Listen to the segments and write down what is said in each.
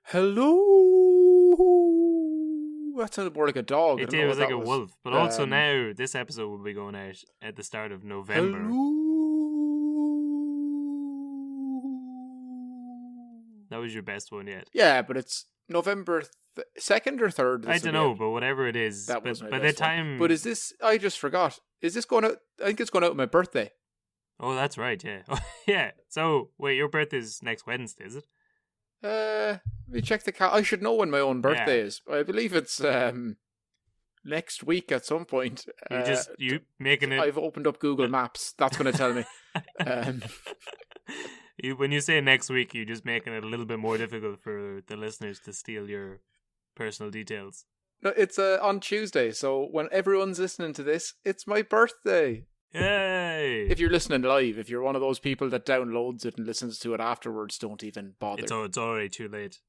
Hello. That sounded more like a dog. It did. It was like a wolf. But also now, this episode will be going out at the start of November. Hello. That was your best one yet. Yeah, but it's November 2nd or 3rd. I don't know, but whatever it is. That was my by best the time. One. But is this? I just forgot. Is this going out? I think it's going out on my birthday. Oh, that's right. Yeah. Yeah. So wait, your birthday's next Wednesday, is it? Let me check the I should know when my own birthday is. I believe it's next week at some point. You making it. I've opened up Google Maps. That's going to tell me. When you say next week, you're just making it a little bit more difficult for the listeners to steal your personal details. No, it's on Tuesday. So when everyone's listening to this, it's my birthday. Yay! If you're listening live, if you're one of those people that downloads it and listens to it afterwards, don't even bother. It's already too late.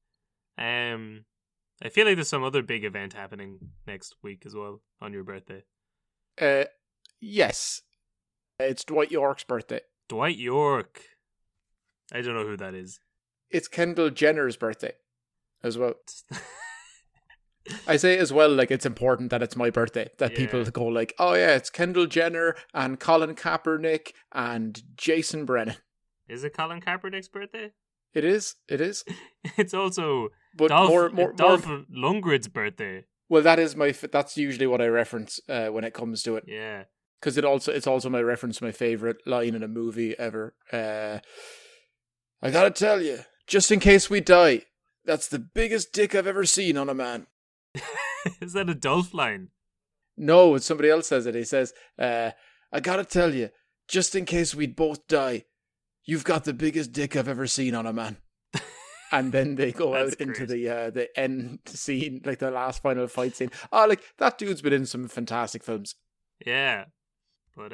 I feel like there's some other big event happening next week as well on your birthday. Yes. It's Dwight York's birthday. Dwight York. I don't know who that is. It's Kendall Jenner's birthday as well. I say as well, like it's important that it's my birthday. That people go like, oh yeah, it's Kendall Jenner and Colin Kaepernick and Jason Brennan. Is it Colin Kaepernick's birthday? It is. It's also Dolph Lundgren's birthday. Well, that's usually what I reference when it comes to it. Yeah. Because it's also my reference to my favorite line in a movie ever. I gotta tell you, just in case we die, that's the biggest dick I've ever seen on a man. Is that a Dolph line? No, it's somebody else says it. He says, I gotta tell you, just in case we'd both die, you've got the biggest dick I've ever seen on a man. And then they go out into the end scene, like the last final fight scene. Oh, like that dude's been in some fantastic films. Yeah. But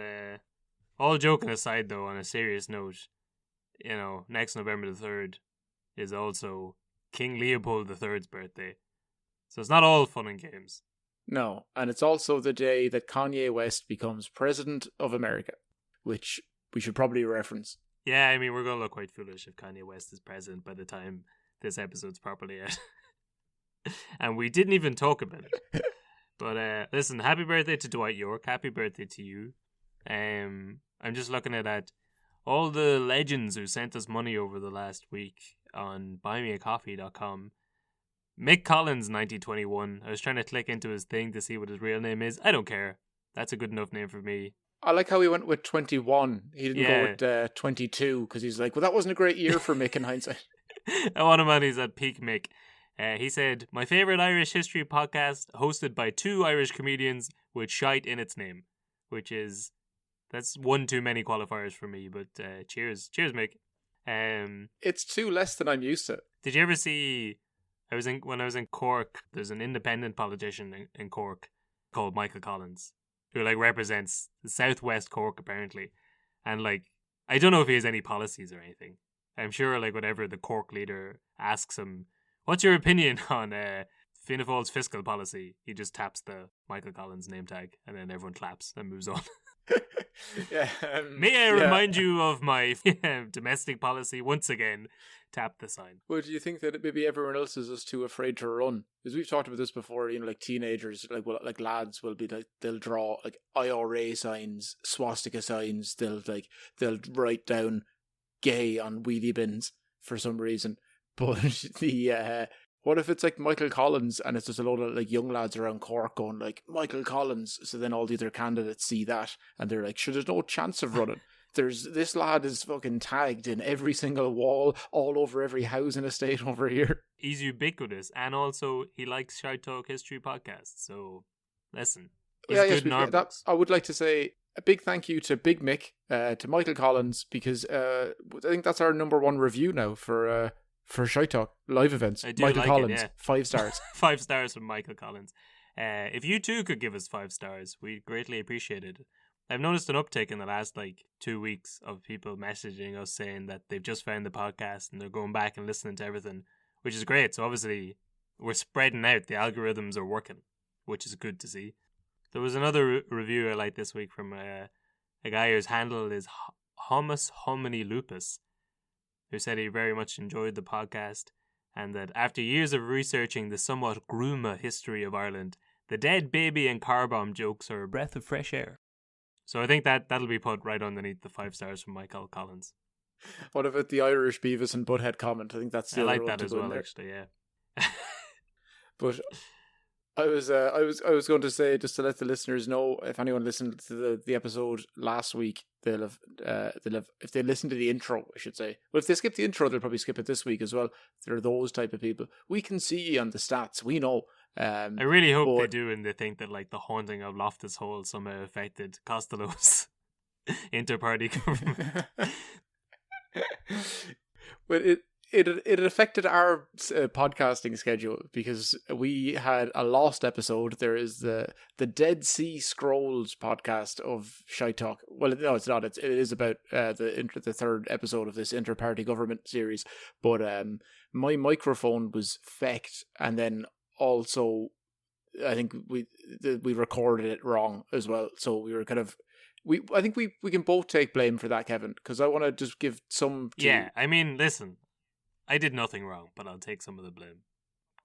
all joking aside though, on a serious note, next November the 3rd is also King Leopold III's birthday. So it's not all fun and games. No, and it's also the day that Kanye West becomes president of America, which we should probably reference. Yeah, I mean, we're going to look quite foolish if Kanye West is president by the time this episode's properly out. And we didn't even talk about it. But listen, happy birthday to Dwight York. Happy birthday to you. I'm just looking at all the legends who sent us money over the last week on buymeacoffee.com. Mick Collins, 1921. I was trying to click into his thing to see what his real name is. I don't care. That's a good enough name for me. I like how he went with 21. He didn't go with 22 because he's like, well, that wasn't a great year for Mick in hindsight. I want him on. He's at peak Mick. He said, my favourite Irish history podcast hosted by two Irish comedians with shite in its name. That's one too many qualifiers for me, but cheers. Cheers, Mick. It's two less than I'm used to. Did you ever see... When I was in Cork, there's an independent politician in Cork called Michael Collins who represents Southwest Cork apparently, and I don't know if he has any policies or anything. I'm sure whatever the Cork leader asks him, what's your opinion on Fianna Fáil's fiscal policy, he just taps the Michael Collins name tag and then everyone claps and moves on. Yeah. May I remind you of my domestic policy once again? Tap the sign. Well, do you think that maybe everyone else is just too afraid to run? Because we've talked about this before. Teenagers, lads will be they'll draw IRA signs, swastika signs. They'll write down "gay" on wheelie bins for some reason. But what if it's Michael Collins and it's just a load of young lads around Cork going Michael Collins? So then all the other candidates see that and they're like, sure, there's no chance of running. This lad is fucking tagged in every single wall, all over every housing estate over here. He's ubiquitous, and also he likes Shite Talk History podcasts. So listen, he's good in our books. I would like to say a big thank you to Big Mick, to Michael Collins, because I think that's our number one review now for Shite Talk live events. Michael Collins, 5 stars. 5 stars from Michael Collins. If you too could give us 5 stars, we'd greatly appreciate it. I've noticed an uptick in the last 2 weeks of people messaging us saying that they've just found the podcast and they're going back and listening to everything, which is great. So obviously we're spreading out. The algorithms are working, which is good to see. There was another review I liked this week from a guy whose handle is Hummus Hominy Lupus, who said he very much enjoyed the podcast and that after years of researching the somewhat gruma history of Ireland, the dead baby and car bomb jokes are a breath of fresh air. So I think that'll be put right underneath the 5 stars from Michael Collins. What about the Irish Beavis and Butthead comment? I think that's the I other like one that to as go in well, there. actually, yeah. But I was going to say, just to let the listeners know, if anyone listened to the episode last week, they'll have if they listen to the intro, I should say. Well, if they skip the intro, they'll probably skip it this week as well. They're those type of people. We can see on the stats. We know. I really hope they do, and they think that like the haunting of Loftus Hall somehow affected Costello's inter-party government. But it affected our podcasting schedule because we had a lost episode. There is the Dead Sea Scrolls podcast of Shite Talk. Well, no, it's not. It is about the third episode of this inter-party government series. But my microphone was fecked, and then also I think we recorded it wrong as well. So we were kind of I think we can both take blame for that, Kevin, because I want to just give some to... Yeah, I mean, listen, I did nothing wrong, but I'll take some of the blame.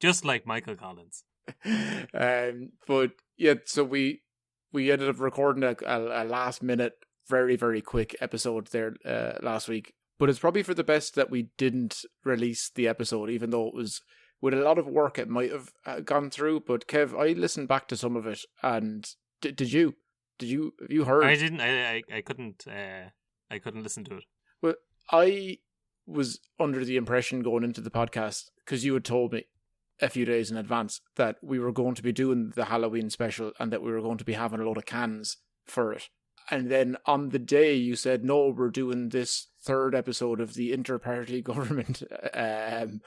Just like Michael Collins. But yeah, so we ended up recording a last minute, very, very quick episode there last week. But it's probably for the best that we didn't release the episode, even though it was with a lot of work it might have gone through. But Kev, I listened back to some of it, and did you? Have you heard? I didn't. I couldn't. I couldn't listen to it. Well, I was under the impression going into the podcast, because you had told me a few days in advance that we were going to be doing the Halloween special and that we were going to be having a load of cans for it. And then on the day you said, no, we're doing this third episode of the inter-party government. And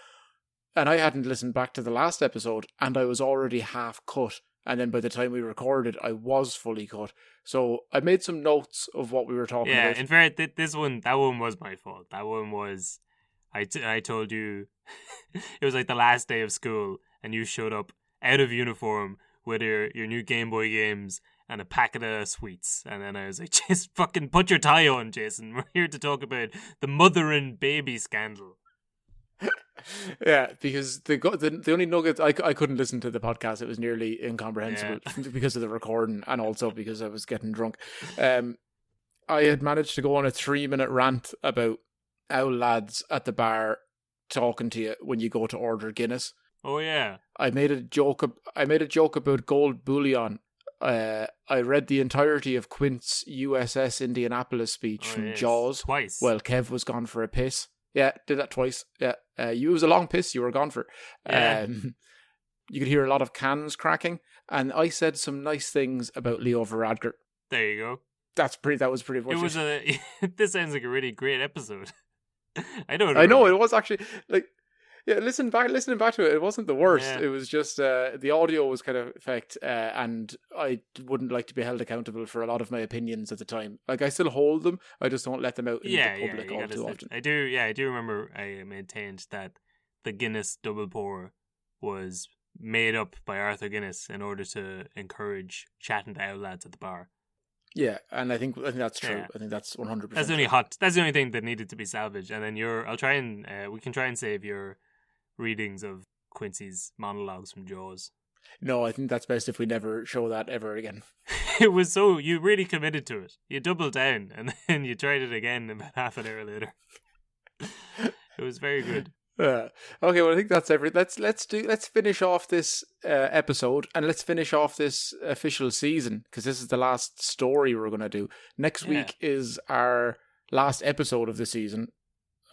I hadn't listened back to the last episode, and I was already half cut. And then by the time we recorded, I was fully cut. So I made some notes of what we were talking about. Yeah, in fact, that one was my fault. That one was, I told you, it was like the last day of school, and you showed up out of uniform with your new Game Boy games and a packet of sweets. And then I was like, just fucking put your tie on, Jason. We're here to talk about the mother and baby scandal. Yeah, because the only nugget I couldn't listen to the podcast. It was nearly incomprehensible because of the recording, and also because I was getting drunk. I had managed to go on a 3-minute rant about our lads at the bar talking to you when you go to order Guinness. Oh yeah, I made a joke about gold bullion. I read the entirety of Quint's USS Indianapolis speech from Jaws twice. Well, Kev was gone for a piss. Yeah, did that twice. Yeah, it was a long piss you were gone for. Yeah. You could hear a lot of cans cracking, and I said some nice things about Leo Varadkar. There you go. That was pretty much it. Was this sounds like a really great episode. I know it was actually like. Yeah, listening back to it, it wasn't the worst. Yeah. It was just the audio was kind of effect, and I wouldn't like to be held accountable for a lot of my opinions at the time. Like, I still hold them, I just don't let them out in the public all too often. I do remember I maintained that the Guinness double pour was made up by Arthur Guinness in order to encourage chatting to our lads at the bar. Yeah, and I think that's true. Yeah. I think that's 100%. That's the only thing that needed to be salvaged. And then we can try and save your readings of Quincy's monologues from Jaws. No, I think that's best if we never show that ever again. It was you really committed to it. You doubled down, and then you tried it again about half an hour later. It was very good. Okay, well, I think that's everything. Let's finish off this episode, and let's finish off this official season, because this is the last story we're going to do. Next week is our last episode of the season,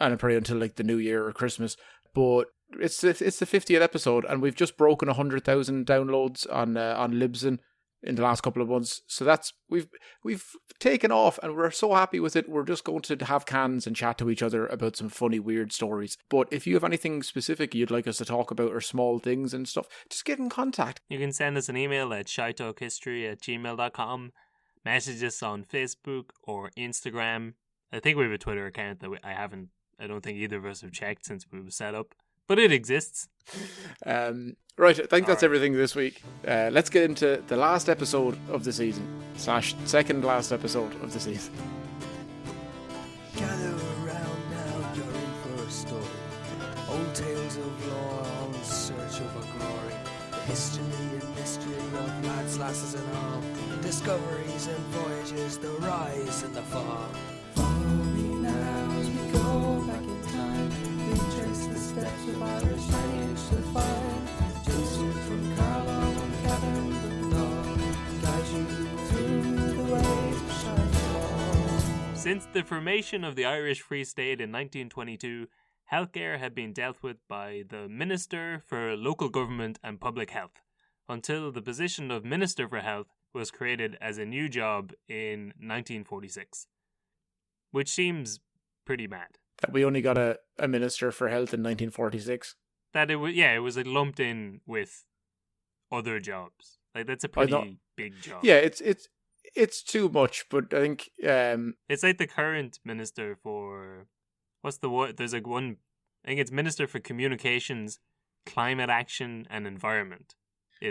and probably until like the New Year or Christmas. But it's the 50th episode, and we've just broken 100,000 downloads on Libsyn in the last couple of months. So that's we've taken off, and we're so happy with it. We're just going to have cans and chat to each other about some funny, weird stories. But if you have anything specific you'd like us to talk about, or small things and stuff, just get in contact. You can send us an email at shytalkhistory@gmail.com. Message us on Facebook or Instagram. I think we have a Twitter account that I don't think either of us have checked since we were set up, but it exists. Right, I think that's everything this week. Let's get into the last episode of the season / second last episode of the season. Gather around now, you're in for a story. Old tales of lore, all in search of a glory. The history and mystery of lads, lasses and all. Discoveries and voyages, the rise and the fall. Follow me now as we go back in time. Retrace the steps of Irish lineage to find. Joseph from Carlo and Kevin the dog. Guide you through the ways of shining. Since the formation of the Irish Free State in 1922, healthcare had been dealt with by the Minister for Local Government and Public Health, until the position of Minister for Health was created as a new job in 1946. Which seems pretty mad. That we only got a Minister for Health in 1946. That it was like lumped in with other jobs. Like that's a pretty big job. Yeah, it's too much, but I think it's like the current Minister for what's the word? There's like one. I think it's Minister for Communications, Climate Action, and Environment.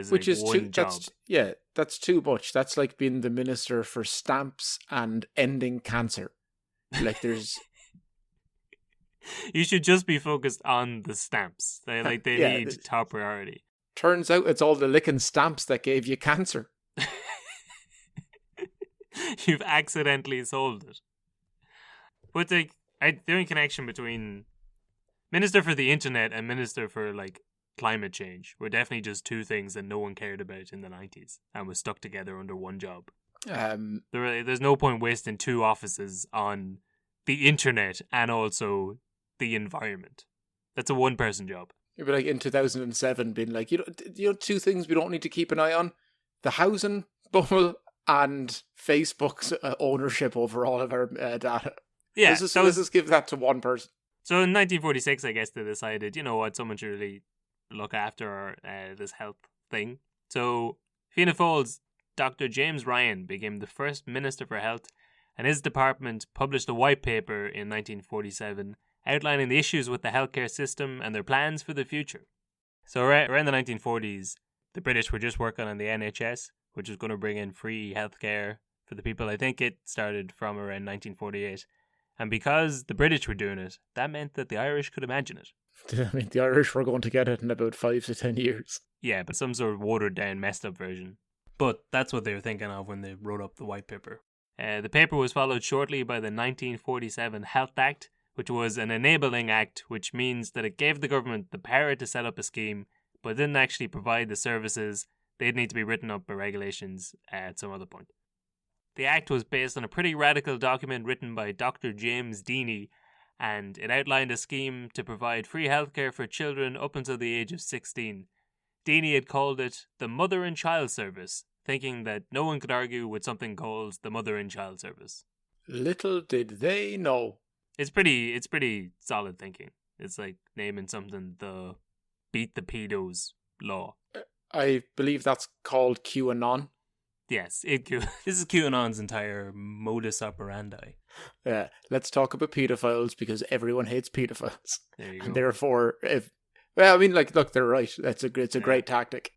Which is one job. That's too much. That's like being the Minister for Stamps and ending cancer. Like there's. You should just be focused on the stamps. They need top priority. Turns out it's all the licking stamps that gave you cancer. You've accidentally sold it. But the only connection between Minister for the Internet and Minister for like climate change were definitely just two things that no one cared about in the 90s and was stuck together under one job. There's no point wasting two offices on the internet and also the environment. That's a one-person job. It'd be like in 2007 being like, you know, two things we don't need to keep an eye on: the housing bubble and Facebook's ownership over all of our data. Yeah, let's just give that to one person. So in 1946, I guess they decided, you know what, someone should really look after this health thing. So Fianna Fáil's Dr. James Ryan became the first Minister for Health, and his department published a white paper in 1947 outlining the issues with the healthcare system and their plans for the future. So around the 1940s, the British were just working on the NHS, which was going to bring in free healthcare for the people. I think it started from around 1948. And because the British were doing it, that meant that the Irish could imagine it. I mean, the Irish were going to get it in about 5 to 10 years. Yeah, but some sort of watered down, messed up version. But that's what they were thinking of when they wrote up the white paper. The paper was followed shortly by the 1947 Health Act, which was an enabling act, which means that it gave the government the power to set up a scheme, but didn't actually provide the services. They'd need to be written up by regulations at some other point. The act was based on a pretty radical document written by Dr. James Deany, and it outlined a scheme to provide free healthcare for children up until the age of 16. Deany had called it the Mother and Child Service, thinking that no one could argue with something called the Mother and Child Service. Little did they know. It's pretty solid thinking. It's like naming something the Beat the Pedos law. I believe that's called QAnon. Yes, this is QAnon's entire modus operandi. Yeah, let's talk about pedophiles because everyone hates pedophiles. There you and go. Therefore, look, they're right. It's a great tactic.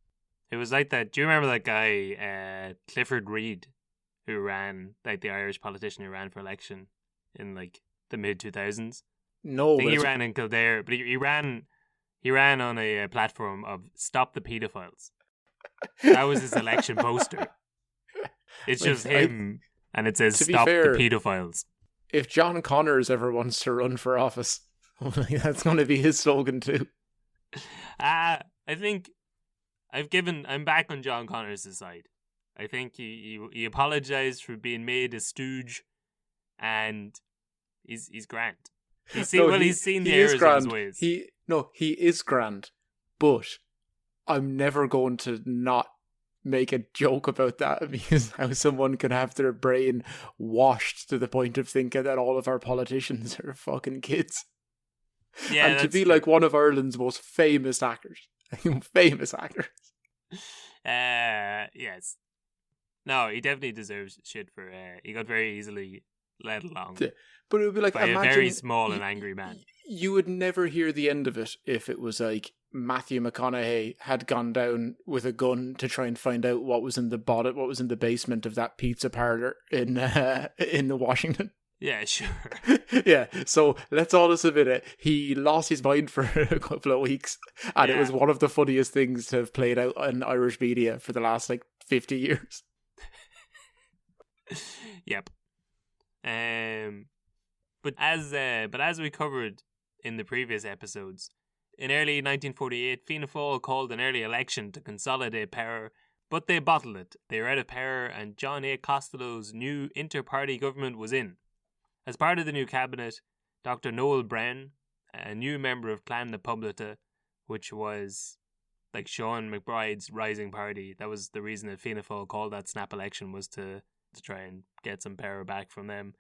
It was like that. Do you remember that guy, Clifford Reid, who ran, like the Irish politician who ran for election in like the mid 2000s? No, I think he ran in Kildare, but he ran on a platform of Stop the Pedophiles. That was his election poster. It's just him, and it says Stop the Pedophiles. If John Connors ever wants to run for office, that's going to be his slogan too. I think I'm back on John Connors' side. I think he apologized for being made a stooge, and he's grand. He's seen the errors of his ways. He is grand, but I'm never going to not make a joke about that, because how someone can have their brain washed to the point of thinking that all of our politicians are fucking kids. Yeah, and to be like one of Ireland's most famous actors. Yes. No, he definitely deserves shit for he got very easily led along. But it would be like, by a very small and angry man. You would never hear the end of it if it was like Matthew McConaughey had gone down with a gun to try and find out what was in the basement of that pizza parlor in Washington. Yeah, sure. Yeah, so let's all just admit it. He lost his mind for a couple of weeks, and it Yeah. was one of the funniest things to have played out in Irish media for the last 50 years. Yep. But as we covered in the previous episodes, in early 1948, Fianna Fáil called an early election to consolidate power, but they bottled it. They were out of power, and John A. Costello's new inter-party government was in. As part of the new cabinet, Dr. Noel Browne, a new member of Clan na Poblata, which was like Sean McBride's rising party. That was the reason that Fianna Fáil called that snap election, was to try and get some power back from them.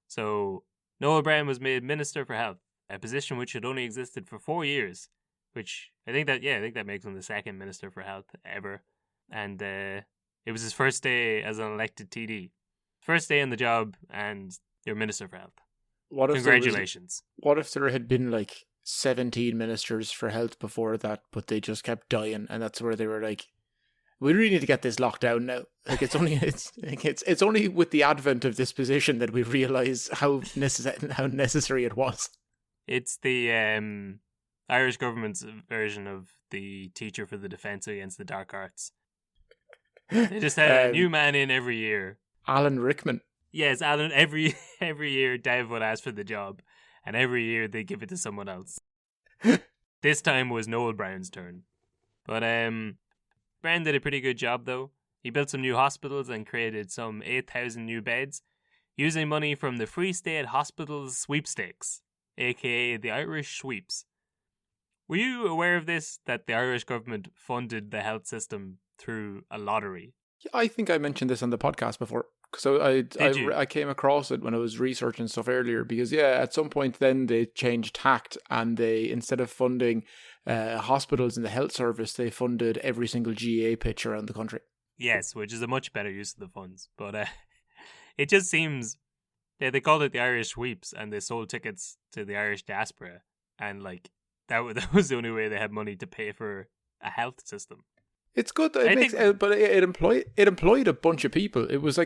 So Noel Browne was made Minister for Health, a position which had only existed for 4 years, which I think that makes him the second Minister for Health ever. And it was his first day as an elected TD. First day in the job, and you're Minister for Health. Congratulations. What if there had been 17 ministers for health before that, but they just kept dying, and that's where they were like, we really need to get this locked down now. It's only with the advent of this position that we realise how necessary it was. It's the Irish government's version of the teacher for the Defence Against the Dark Arts. They just had a new man in every year. Alan Rickman. Yes, Alan. Every year, Dev would ask for the job, and every year they give it to someone else. This time was Noel Browne's turn, but Browne did a pretty good job though. He built some new hospitals and created some 8,000 new beds, using money from the Free State Hospitals Sweepstakes, aka the Irish Sweeps. Were you aware of this, that the Irish government funded the health system through a lottery? I think I mentioned this on the podcast before. So I came across it when I was researching stuff earlier, because at some point then they changed tact, and they, instead of funding hospitals in the health service, they funded every single GA pitch around the country. Yes, which is a much better use of the funds. But it just seems, they called it the Irish Sweeps, and they sold tickets to the Irish diaspora, and that was the only way they had money to pay for a health system. It's good that but it employed a bunch of people. It was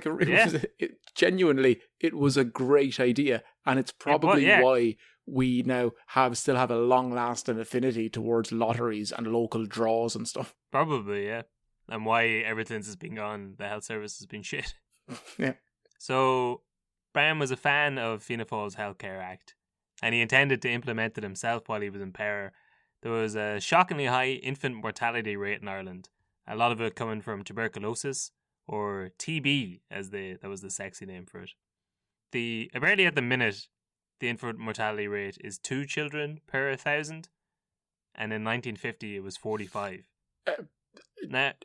genuinely, it was a great idea, and it's probably why we now still have a long-lasting affinity towards lotteries and local draws and stuff. Probably, yeah. And why ever since it's been gone, the health service has been shit. Yeah. So Browne was a fan of Fianna Fáil's Healthcare Act, and he intended to implement it himself while he was in power. There was a shockingly high infant mortality rate in Ireland. A lot of it coming from tuberculosis, or TB, that was the sexy name for it. Apparently at the minute, the infant mortality rate is 2 children per 1,000, and in 1950 it was 45.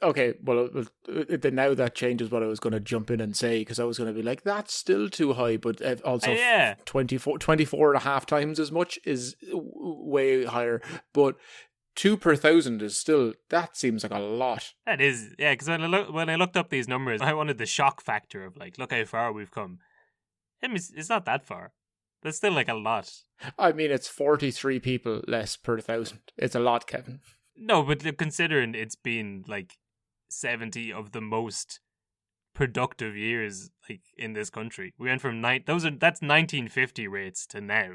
Okay, well, now that changes what I was going to jump in and say, because I was going to be like, that's still too high, but also 24 and a half times as much is way higher, but 2 per 1,000 is still, that seems like a lot. That is, yeah, because when I looked up these numbers, I wanted the shock factor of look how far we've come. I mean, it's not that far. That's still a lot. I mean, it's 43 people less per 1,000. It's a lot, Kevin. No, but considering it's been 70 of the most productive years in this country, we went from that's 1950 rates to now.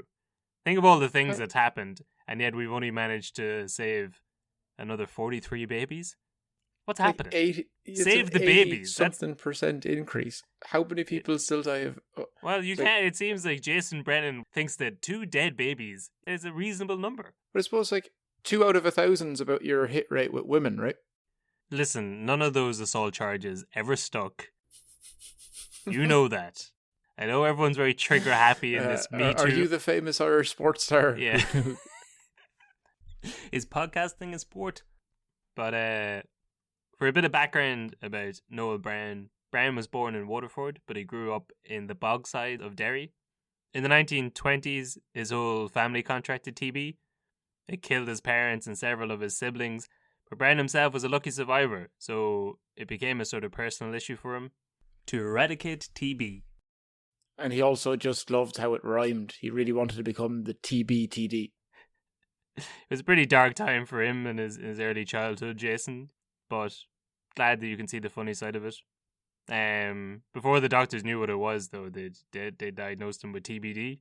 Think of all the things that's happened, and yet we've only managed to save another 43 babies. What's happening? Save the babies. Something percent increase. How many people still die of? Well, you can't. It seems like Jason Brennan thinks that 2 dead babies is a reasonable number. But I suppose 2 out of 1,000 is about your hit rate with women, right? Listen, none of those assault charges ever stuck. You know that. I know everyone's very trigger happy in this Me Too. Are you the famous Irish sports star? Yeah. Is podcasting a sport? But for a bit of background about Noel Browne, Browne was born in Waterford, but he grew up in the Bogside of Derry. In the 1920s, his whole family contracted TB. It killed his parents and several of his siblings, but Browne himself was a lucky survivor, so it became a sort of personal issue for him to eradicate TB. And he also just loved how it rhymed. He really wanted to become the TBTD. It was a pretty dark time for him in his early childhood, Jason, but glad that you can see the funny side of it. Before the doctors knew what it was, though, they diagnosed him with TBD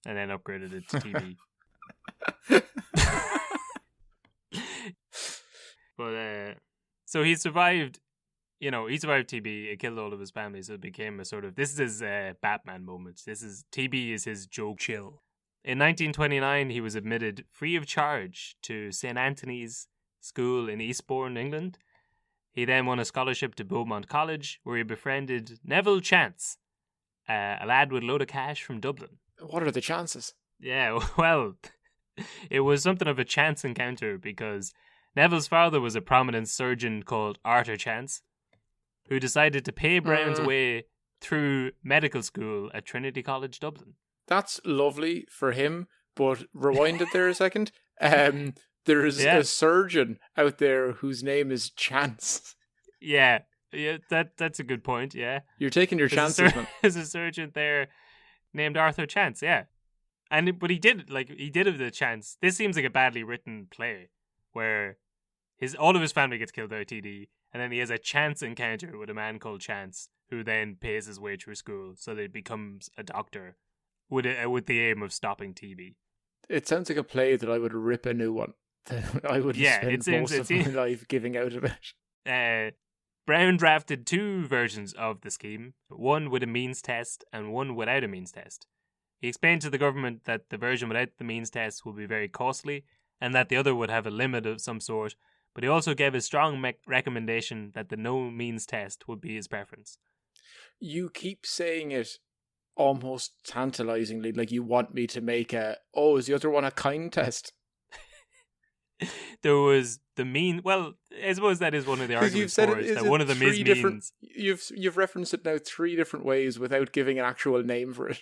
and then upgraded it to TB. But so he survived. He survived TB. It killed all of his family, so it became a sort of, this is his Batman moment. TB is his Joe Chill. In 1929, he was admitted free of charge to St. Anthony's School in Eastbourne, England. He then won a scholarship to Beaumont College, where he befriended Neville Chance, a lad with a load of cash from Dublin. What are the chances? Yeah, well, it was something of a chance encounter because Neville's father was a prominent surgeon called Arthur Chance, who decided to pay Browne's way through medical school at Trinity College, Dublin. That's lovely for him, but rewind it there a second. There's a surgeon out there whose name is Chance. Yeah, that's a good point, yeah. You're taking your chances, man. There's a surgeon there named Arthur Chance, yeah. But he did have the chance. This seems like a badly written play where all of his family gets killed by TD, and then he has a chance encounter with a man called Chance, who then pays his way through school so that he becomes a doctor with the aim of stopping TB. It sounds like a play that I would rip a new one. I would spend most of my life giving out about. Browne drafted two versions of the scheme, one with a means test and one without a means test. He explained to the government that the version without the means test would be very costly and that the other would have a limit of some sort, but he also gave a strong recommendation that the no means test would be his preference. You keep saying it almost tantalizingly, like you want me to make is the other one a kind test? There was the mean. Well, I suppose that is one of the arguments for it. That one of them is means. You've referenced it now 3 different ways without giving an actual name for it.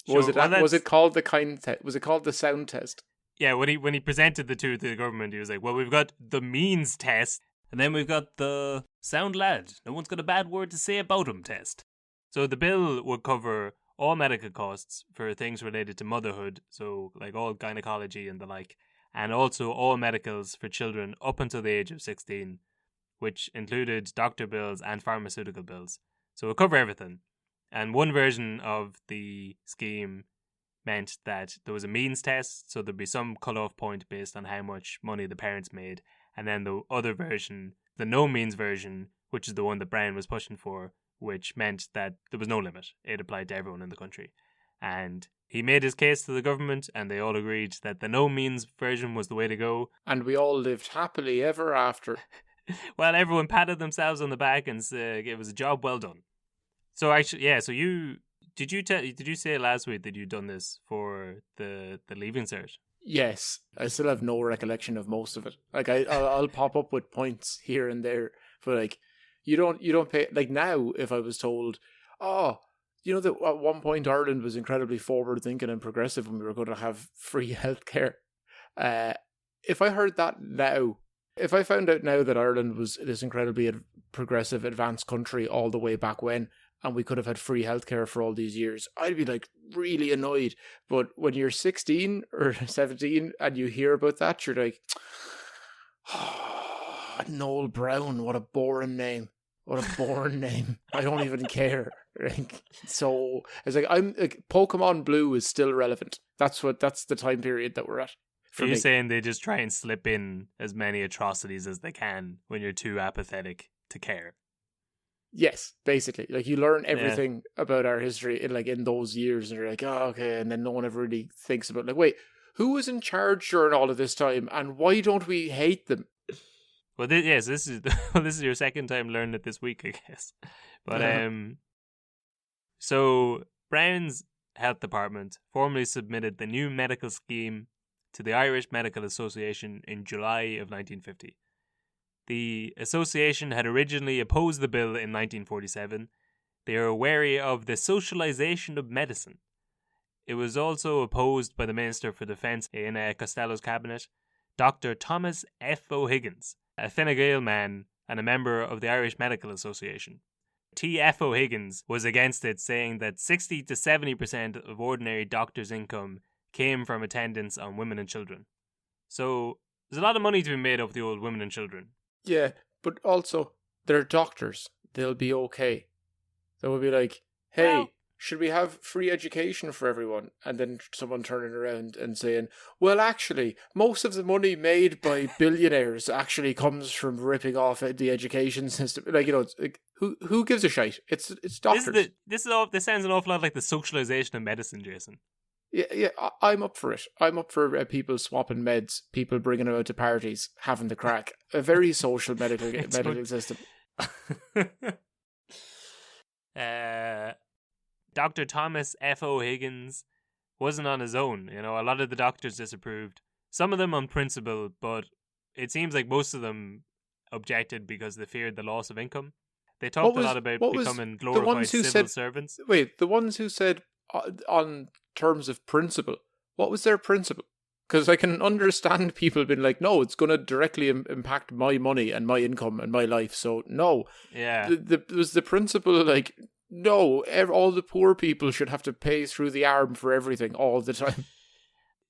Sure, was it called the kind test? Was it called the sound test? Yeah, when he presented the two to the government, he was like, "Well, we've got the means test, and then we've got the sound lad. No one's got a bad word to say about him test." So the bill would cover all medical costs for things related to motherhood, so like all gynecology and the like, and also all medicals for children up until the age of 16, which included doctor bills and pharmaceutical bills. So it would cover everything. And one version of the scheme meant that there was a means test, so there'd be some cut-off point based on how much money the parents made, and then the other version, the no means version, which is the one that Browne was pushing for, which meant that there was no limit. It applied to everyone in the country. And he made his case to the government, and they all agreed that the no means version was the way to go. And we all lived happily ever after. Well, everyone patted themselves on the back and said it was a job well done. So actually, yeah. So did you say last week that you'd done this for the leaving cert? Yes, I still have no recollection of most of it. Like I'll pop up with points here and there, but like you don't pay. Like now, if I was told, that at one point Ireland was incredibly forward thinking and progressive, and we were going to have free healthcare. If I heard that now, if I found out now that Ireland was this incredibly progressive, advanced country all the way back when, and we could have had free healthcare for all these years, I'd be like really annoyed. But when you're 16 or 17 and you hear about that, you're like, Noel Browne, what a boring name. What a boring name. I don't even care. So it's like Pokemon Blue is still relevant. That's the time period that we're at. Are you saying they just try and slip in as many atrocities as they can when you're too apathetic to care? Yes, basically. Like you learn everything about our history in those years, and you're like, oh, okay, and then no one ever really thinks about wait, who was in charge during all of this time, and why don't we hate them? Well, this is your second time learning it this week, I guess. But so Browne's health department formally submitted the new medical scheme to the Irish Medical Association in July of 1950. The association had originally opposed the bill in 1947. They were wary of the socialization of medicine. It was also opposed by the Minister for Defence in Costello's cabinet, Dr. Thomas F. O'Higgins, a Fine Gael man and a member of the Irish Medical Association. T.F. O'Higgins was against it, saying that 60 to 70% of ordinary doctors' income came from attendance on women and children. So there's a lot of money to be made off the old women and children. Yeah, but also they're doctors. They'll be okay. They will be like, hey, Well, should we have free education for everyone? And then someone turning around and saying, well, actually, most of the money made by billionaires actually comes from ripping off the education system. Like, it's like, who gives a shite? It's doctors. This sounds an awful lot like the socialization of medicine, Jason. Yeah, I'm up for it. I'm up for people swapping meds, people bringing them out to parties, having the crack. A very social medical system. Dr. Thomas F. O. Higgins wasn't on his own. A lot of the doctors disapproved. Some of them on principle, but it seems like most of them objected because they feared the loss of income. They talked a lot about becoming glorified civil servants. Wait, the ones who said on terms of principle, what was their principle? Because I can understand people being like, no, it's going to directly impact my money and my income and my life. So no. Yeah. Was the principle like, no, all the poor people should have to pay through the arm for everything all the time?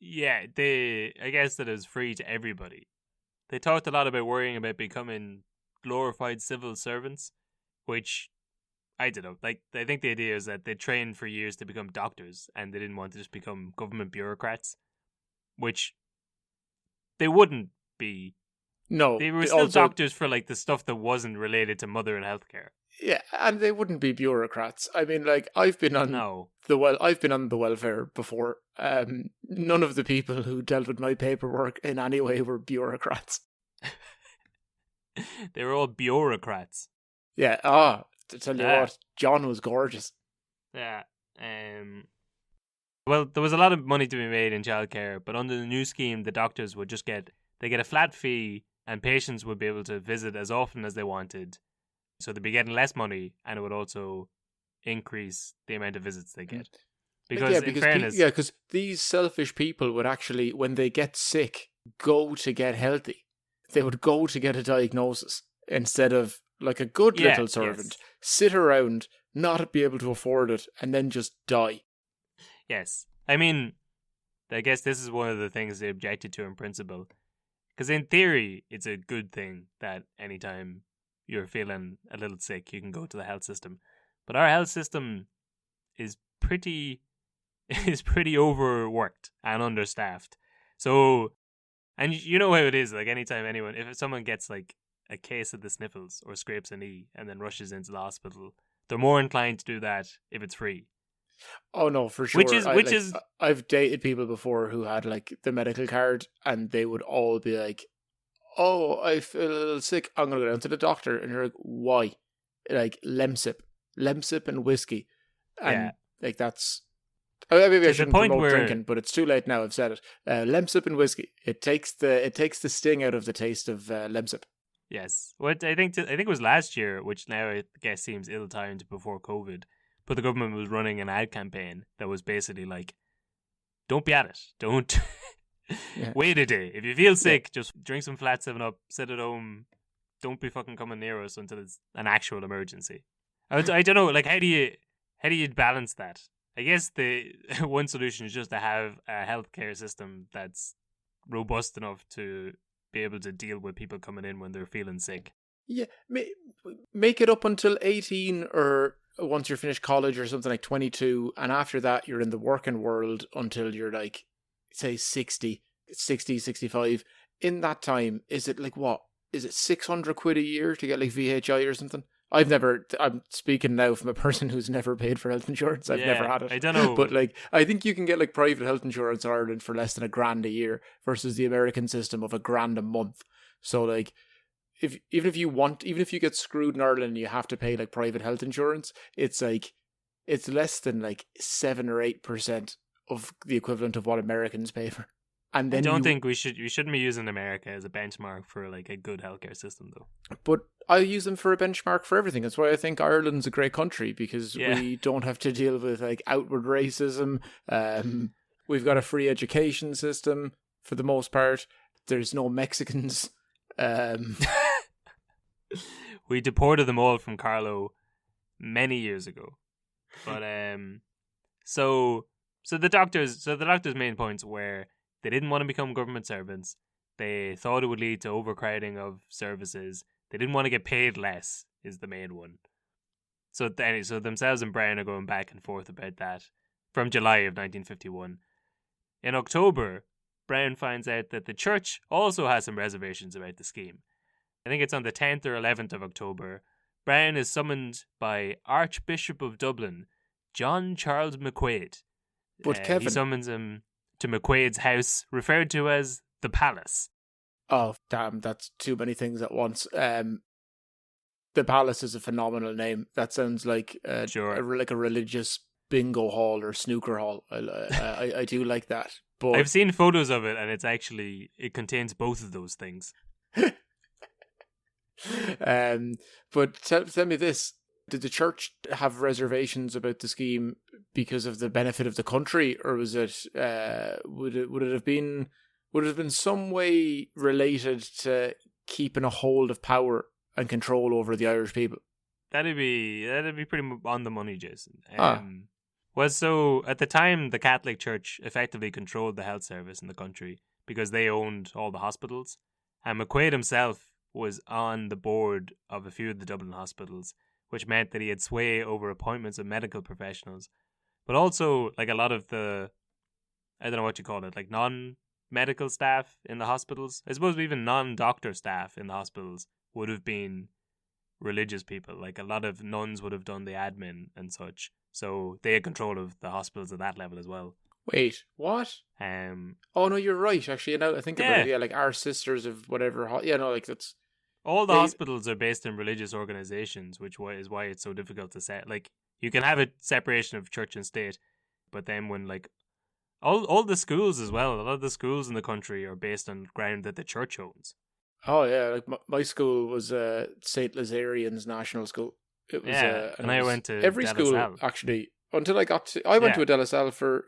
Yeah, I guess that it was free to everybody. They talked a lot about worrying about becoming glorified civil servants, which, I don't know. Like, I think the idea is that they trained for years to become doctors and they didn't want to just become government bureaucrats, which they wouldn't be. No. They were still doctors for, like, the stuff that wasn't related to mother and healthcare. Yeah, and they wouldn't be bureaucrats. I mean, like, I've been on the welfare before. None of the people who dealt with my paperwork in any way were bureaucrats. They were all bureaucrats. Yeah. To tell you what, John was gorgeous. Yeah. Well, there was a lot of money to be made in childcare, but under the new scheme, the doctors would just get a flat fee, and patients would be able to visit as often as they wanted. So they'd be getting less money, and it would also increase the amount of visits they get. Because in fairness... because these selfish people would actually, when they get sick, go to get healthy. They would go to get a diagnosis instead of, like a good little servant, sit around, not be able to afford it, and then just die. Yes. I mean, I guess this is one of the things they objected to in principle. Because in theory, it's a good thing that anytime you're feeling a little sick, you can go to the health system. But our health system is pretty overworked and understaffed. So, and you know how it is, like anytime if someone gets like a case of the sniffles or scrapes a knee and then rushes into the hospital, they're more inclined to do that if it's free. Oh no, for sure. Which is I've dated people before who had like the medical card, and they would all be like, oh, I feel a little sick, I'm going to go down to the doctor. And you're like, why? Like, Lemsip and whiskey. And like, that's... Maybe I shouldn't promote drinking, but it's too late now, I've said it. Lemsip and whiskey. It takes the sting out of the taste of Lemsip. Yes. What I think it was last year, which now I guess seems ill-timed before COVID, but the government was running an ad campaign that was basically like, don't be at it. Don't... Wait a day. If you feel sick, just drink some flat 7-Up, sit at home. Don't be fucking coming near us until it's an actual emergency. I don't know, like, how do you balance that? I guess the one solution is just to have a healthcare system that's robust enough to be able to deal with people coming in when they're feeling sick. Yeah, make it up until 18, or once you're finished college or something like 22, and after that you're in the working world until you're like, say 60, 65. In that time, is it like what? Is it 600 quid a year to get like VHI or something? I'm speaking now from a person who's never paid for health insurance. I've never had it. I don't know. But like, I think you can get like private health insurance in Ireland for less than $1,000 a year versus the American system of $1,000 a month. So like, even if you get screwed in Ireland and you have to pay like private health insurance, it's less than like 7 or 8% of the equivalent of what Americans pay for. And then I don't think we shouldn't be using America as a benchmark for like a good healthcare system though. But I use them for a benchmark for everything. That's why I think Ireland's a great country, because we don't have to deal with like outward racism. We've got a free education system for the most part. There's no Mexicans. We deported them all from Carlo many years ago. But so the doctors' main points were they didn't want to become government servants. They thought it would lead to overcrowding of services. They didn't want to get paid less, is the main one. So themselves and Browne are going back and forth about that from July of 1951. In October, Browne finds out that the church also has some reservations about the scheme. I think it's on the 10th or 11th of October. Browne is summoned by Archbishop of Dublin, John Charles McQuaid. But Kevin... He summons him to McQuaid's house, referred to as the Palace. Oh, damn, that's too many things at once. The Palace is a phenomenal name. That sounds like like a religious bingo hall or snooker hall. I do like that. But I've seen photos of it, and it contains both of those things. But tell me this: did the church have reservations about the scheme because of the benefit of the country, or was it? Would it have been some way related to keeping a hold of power and control over the Irish people? That'd be pretty on the money, Jason. Well, so at the time, the Catholic Church effectively controlled the health service in the country because they owned all the hospitals, and McQuaid himself was on the board of a few of the Dublin hospitals, which meant that he had sway over appointments of medical professionals, but also like a lot of the, I don't know what you call it, like non-medical staff in the hospitals. I suppose even non-doctor staff in the hospitals would have been religious people. Like a lot of nuns would have done the admin and such. So they had control of the hospitals at that level as well. Wait, what? Oh no, you're right. Actually, now I think about it, like our sisters of whatever. Like that's all the hospitals are based in religious organizations, which is why it's so difficult to set. Like you can have a separation of church and state, but then when like all the schools as well, a lot of the schools in the country are based on ground that the church owns. Oh yeah, like my school was St. Lazarian's National School. It was, and I went to every school actually until I got to. I went to a De La Salle for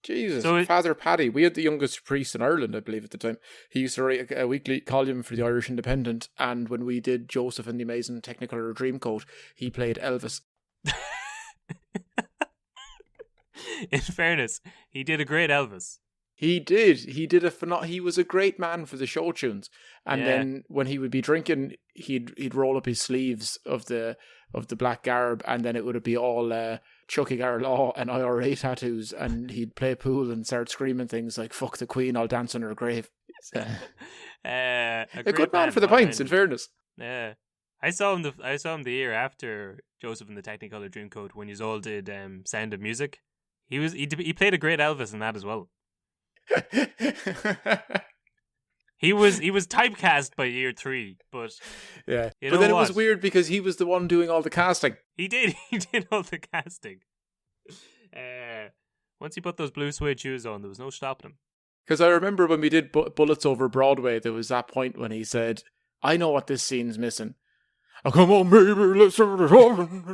Jesus, so Father Paddy. We had the youngest priest in Ireland, I believe, at the time. He used to write a weekly column for the Irish Independent, and when we did Joseph and the Amazing Technicolor Dreamcoat, he played Elvis. In fairness, he did a great Elvis. He did. He was a great man for the show tunes. And then when he would be drinking, he'd roll up his sleeves of the black garb, and then it would be all Chucky Garlaw and IRA tattoos, and he'd play pool and start screaming things like "fuck the Queen, I'll dance on her grave." A good man for the pints, in fairness. Yeah. I saw him the year after Joseph and the Technicolor Dreamcoat when you all did Sound of Music. He played a great Elvis in that as well. He was typecast by year 3, but yeah. But then it was weird because he was the one doing all the casting. He did all the casting. Once he put those blue suede shoes on, there was no stopping him. Because I remember when we did Bullets Over Broadway, there was that point when he said, "I know what this scene's missing. Oh, come on, baby, let's have it on."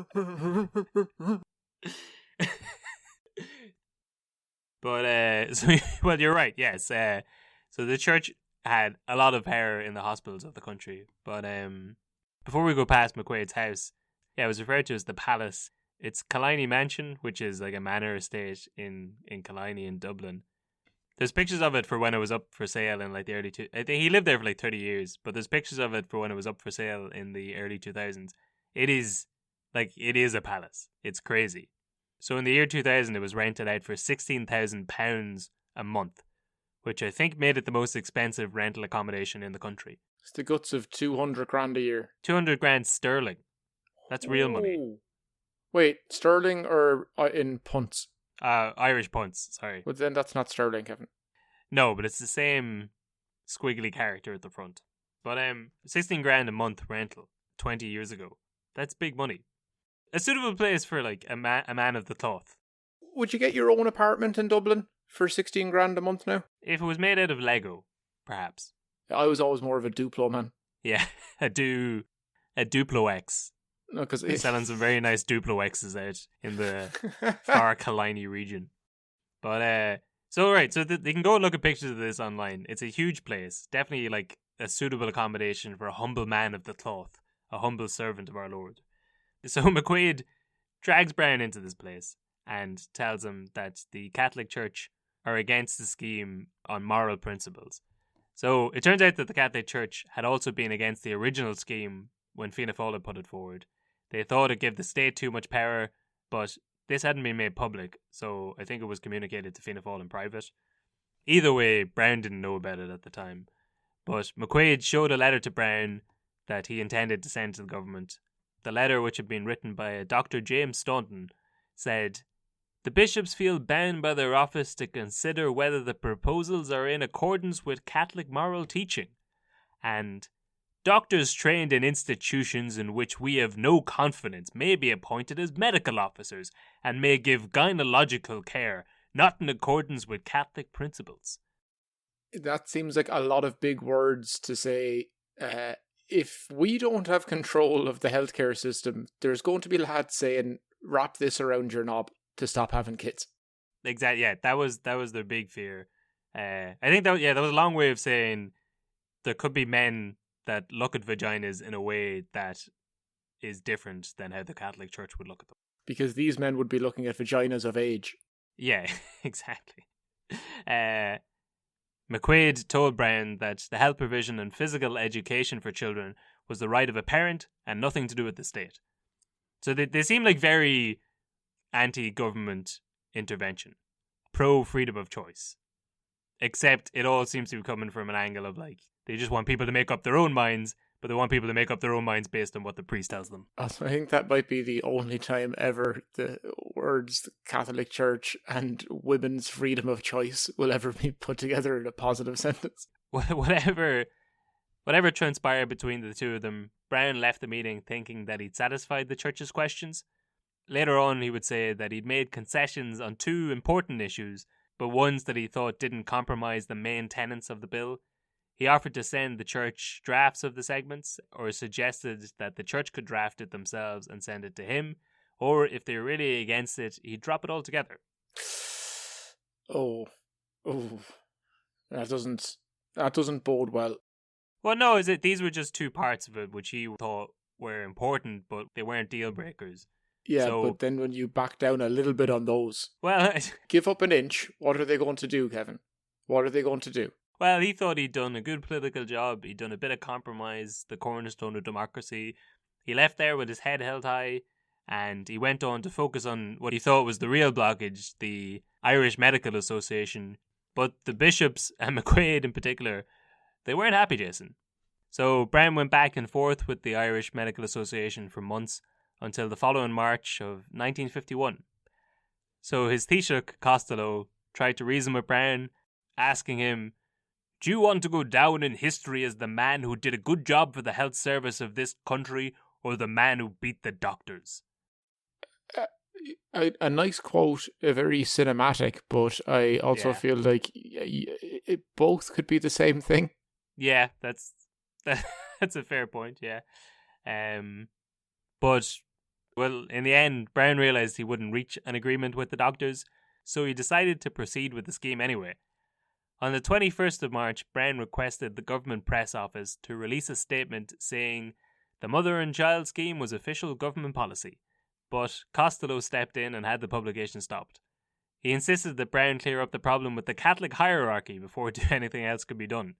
But well, you're right. Yes. So the church had a lot of power in the hospitals of the country. But before we go past McQuaid's house, it was referred to as the Palace. It's Killiney Mansion, which is like a manor estate in Killiney in Dublin. There's pictures of it for when it was up for sale in like the early I think he lived there for like 30 years, but there's pictures of it for when it was up for sale in the early 2000s. It is a palace. It's crazy. So in the year 2000, it was rented out for £16,000 a month, which I think made it the most expensive rental accommodation in the country. It's the guts of 200 grand a year. 200 grand sterling. That's real money. Wait, sterling or in punts? Irish punts, sorry. But then that's not sterling, Kevin. No, but it's the same squiggly character at the front. But 16 grand a month rental 20 years ago. That's big money. A suitable place for like a man of the cloth. Would you get your own apartment in Dublin for 16 grand a month now? If it was made out of Lego, perhaps. I was always more of a Duplo man. Yeah, a Duplo X. No, because selling some very nice Duplo X's out in the far Killiney region. But so they can go and look at pictures of this online. It's a huge place, definitely like a suitable accommodation for a humble man of the cloth, a humble servant of our Lord. So McQuaid drags Browne into this place and tells him that the Catholic Church are against the scheme on moral principles. So it turns out that the Catholic Church had also been against the original scheme when Fianna Fáil had put it forward. They thought it gave the state too much power, but this hadn't been made public, so I think it was communicated to Fianna Fáil in private. Either way, Browne didn't know about it at the time, but McQuaid showed a letter to Browne that he intended to send to the government. The letter, which had been written by a Dr. James Staunton, said, "The bishops feel bound by their office to consider whether the proposals are in accordance with Catholic moral teaching, and doctors trained in institutions in which we have no confidence may be appointed as medical officers and may give gynecological care, not in accordance with Catholic principles." That seems like a lot of big words to say. If we don't have control of the healthcare system, there's going to be lads saying, wrap this around your knob to stop having kids. Exactly. Yeah, that was their big fear. I think that was a long way of saying there could be men that look at vaginas in a way that is different than how the Catholic Church would look at them. Because these men would be looking at vaginas of age. Yeah, exactly. McQuaid told Browne that the health provision and physical education for children was the right of a parent and nothing to do with the state. So they seem like very anti-government intervention, pro-freedom of choice. Except it all seems to be coming from an angle of like, they just want people to make up their own minds, but they want people to make up their own minds based on what the priest tells them. I think that might be the only time ever the words Catholic Church and women's freedom of choice will ever be put together in a positive sentence. Whatever transpired between the two of them, Browne left the meeting thinking that he'd satisfied the church's questions. Later on, he would say that he'd made concessions on two important issues, but ones that he thought didn't compromise the main tenets of the bill. He offered to send the church drafts of the segments, or suggested that the church could draft it themselves and send it to him, or if they were really against it, he'd drop it altogether. Oh, that doesn't bode well. Well, no, these were just two parts of it which he thought were important, but they weren't deal breakers. Yeah, but then when you back down a little bit on those, well, give up an inch. What are they going to do, Kevin? What are they going to do? Well, he thought he'd done a good political job. He'd done a bit of compromise, the cornerstone of democracy. He left there with his head held high, and he went on to focus on what he thought was the real blockage, the Irish Medical Association. But the bishops, and McQuaid in particular, they weren't happy, Jason. So Browne went back and forth with the Irish Medical Association for months, until the following March of 1951. So his Taoiseach, Costello, tried to reason with Browne, asking him, "Do you want to go down in history as the man who did a good job for the health service of this country, or the man who beat the doctors?" A nice quote, very cinematic, but I also feel like it both could be the same thing. Yeah, that's a fair point, yeah. But, well, in the end, Browne realised he wouldn't reach an agreement with the doctors, so he decided to proceed with the scheme anyway. On the 21st of March, Browne requested the government press office to release a statement saying the mother and child scheme was official government policy, but Costello stepped in and had the publication stopped. He insisted that Browne clear up the problem with the Catholic hierarchy before anything else could be done.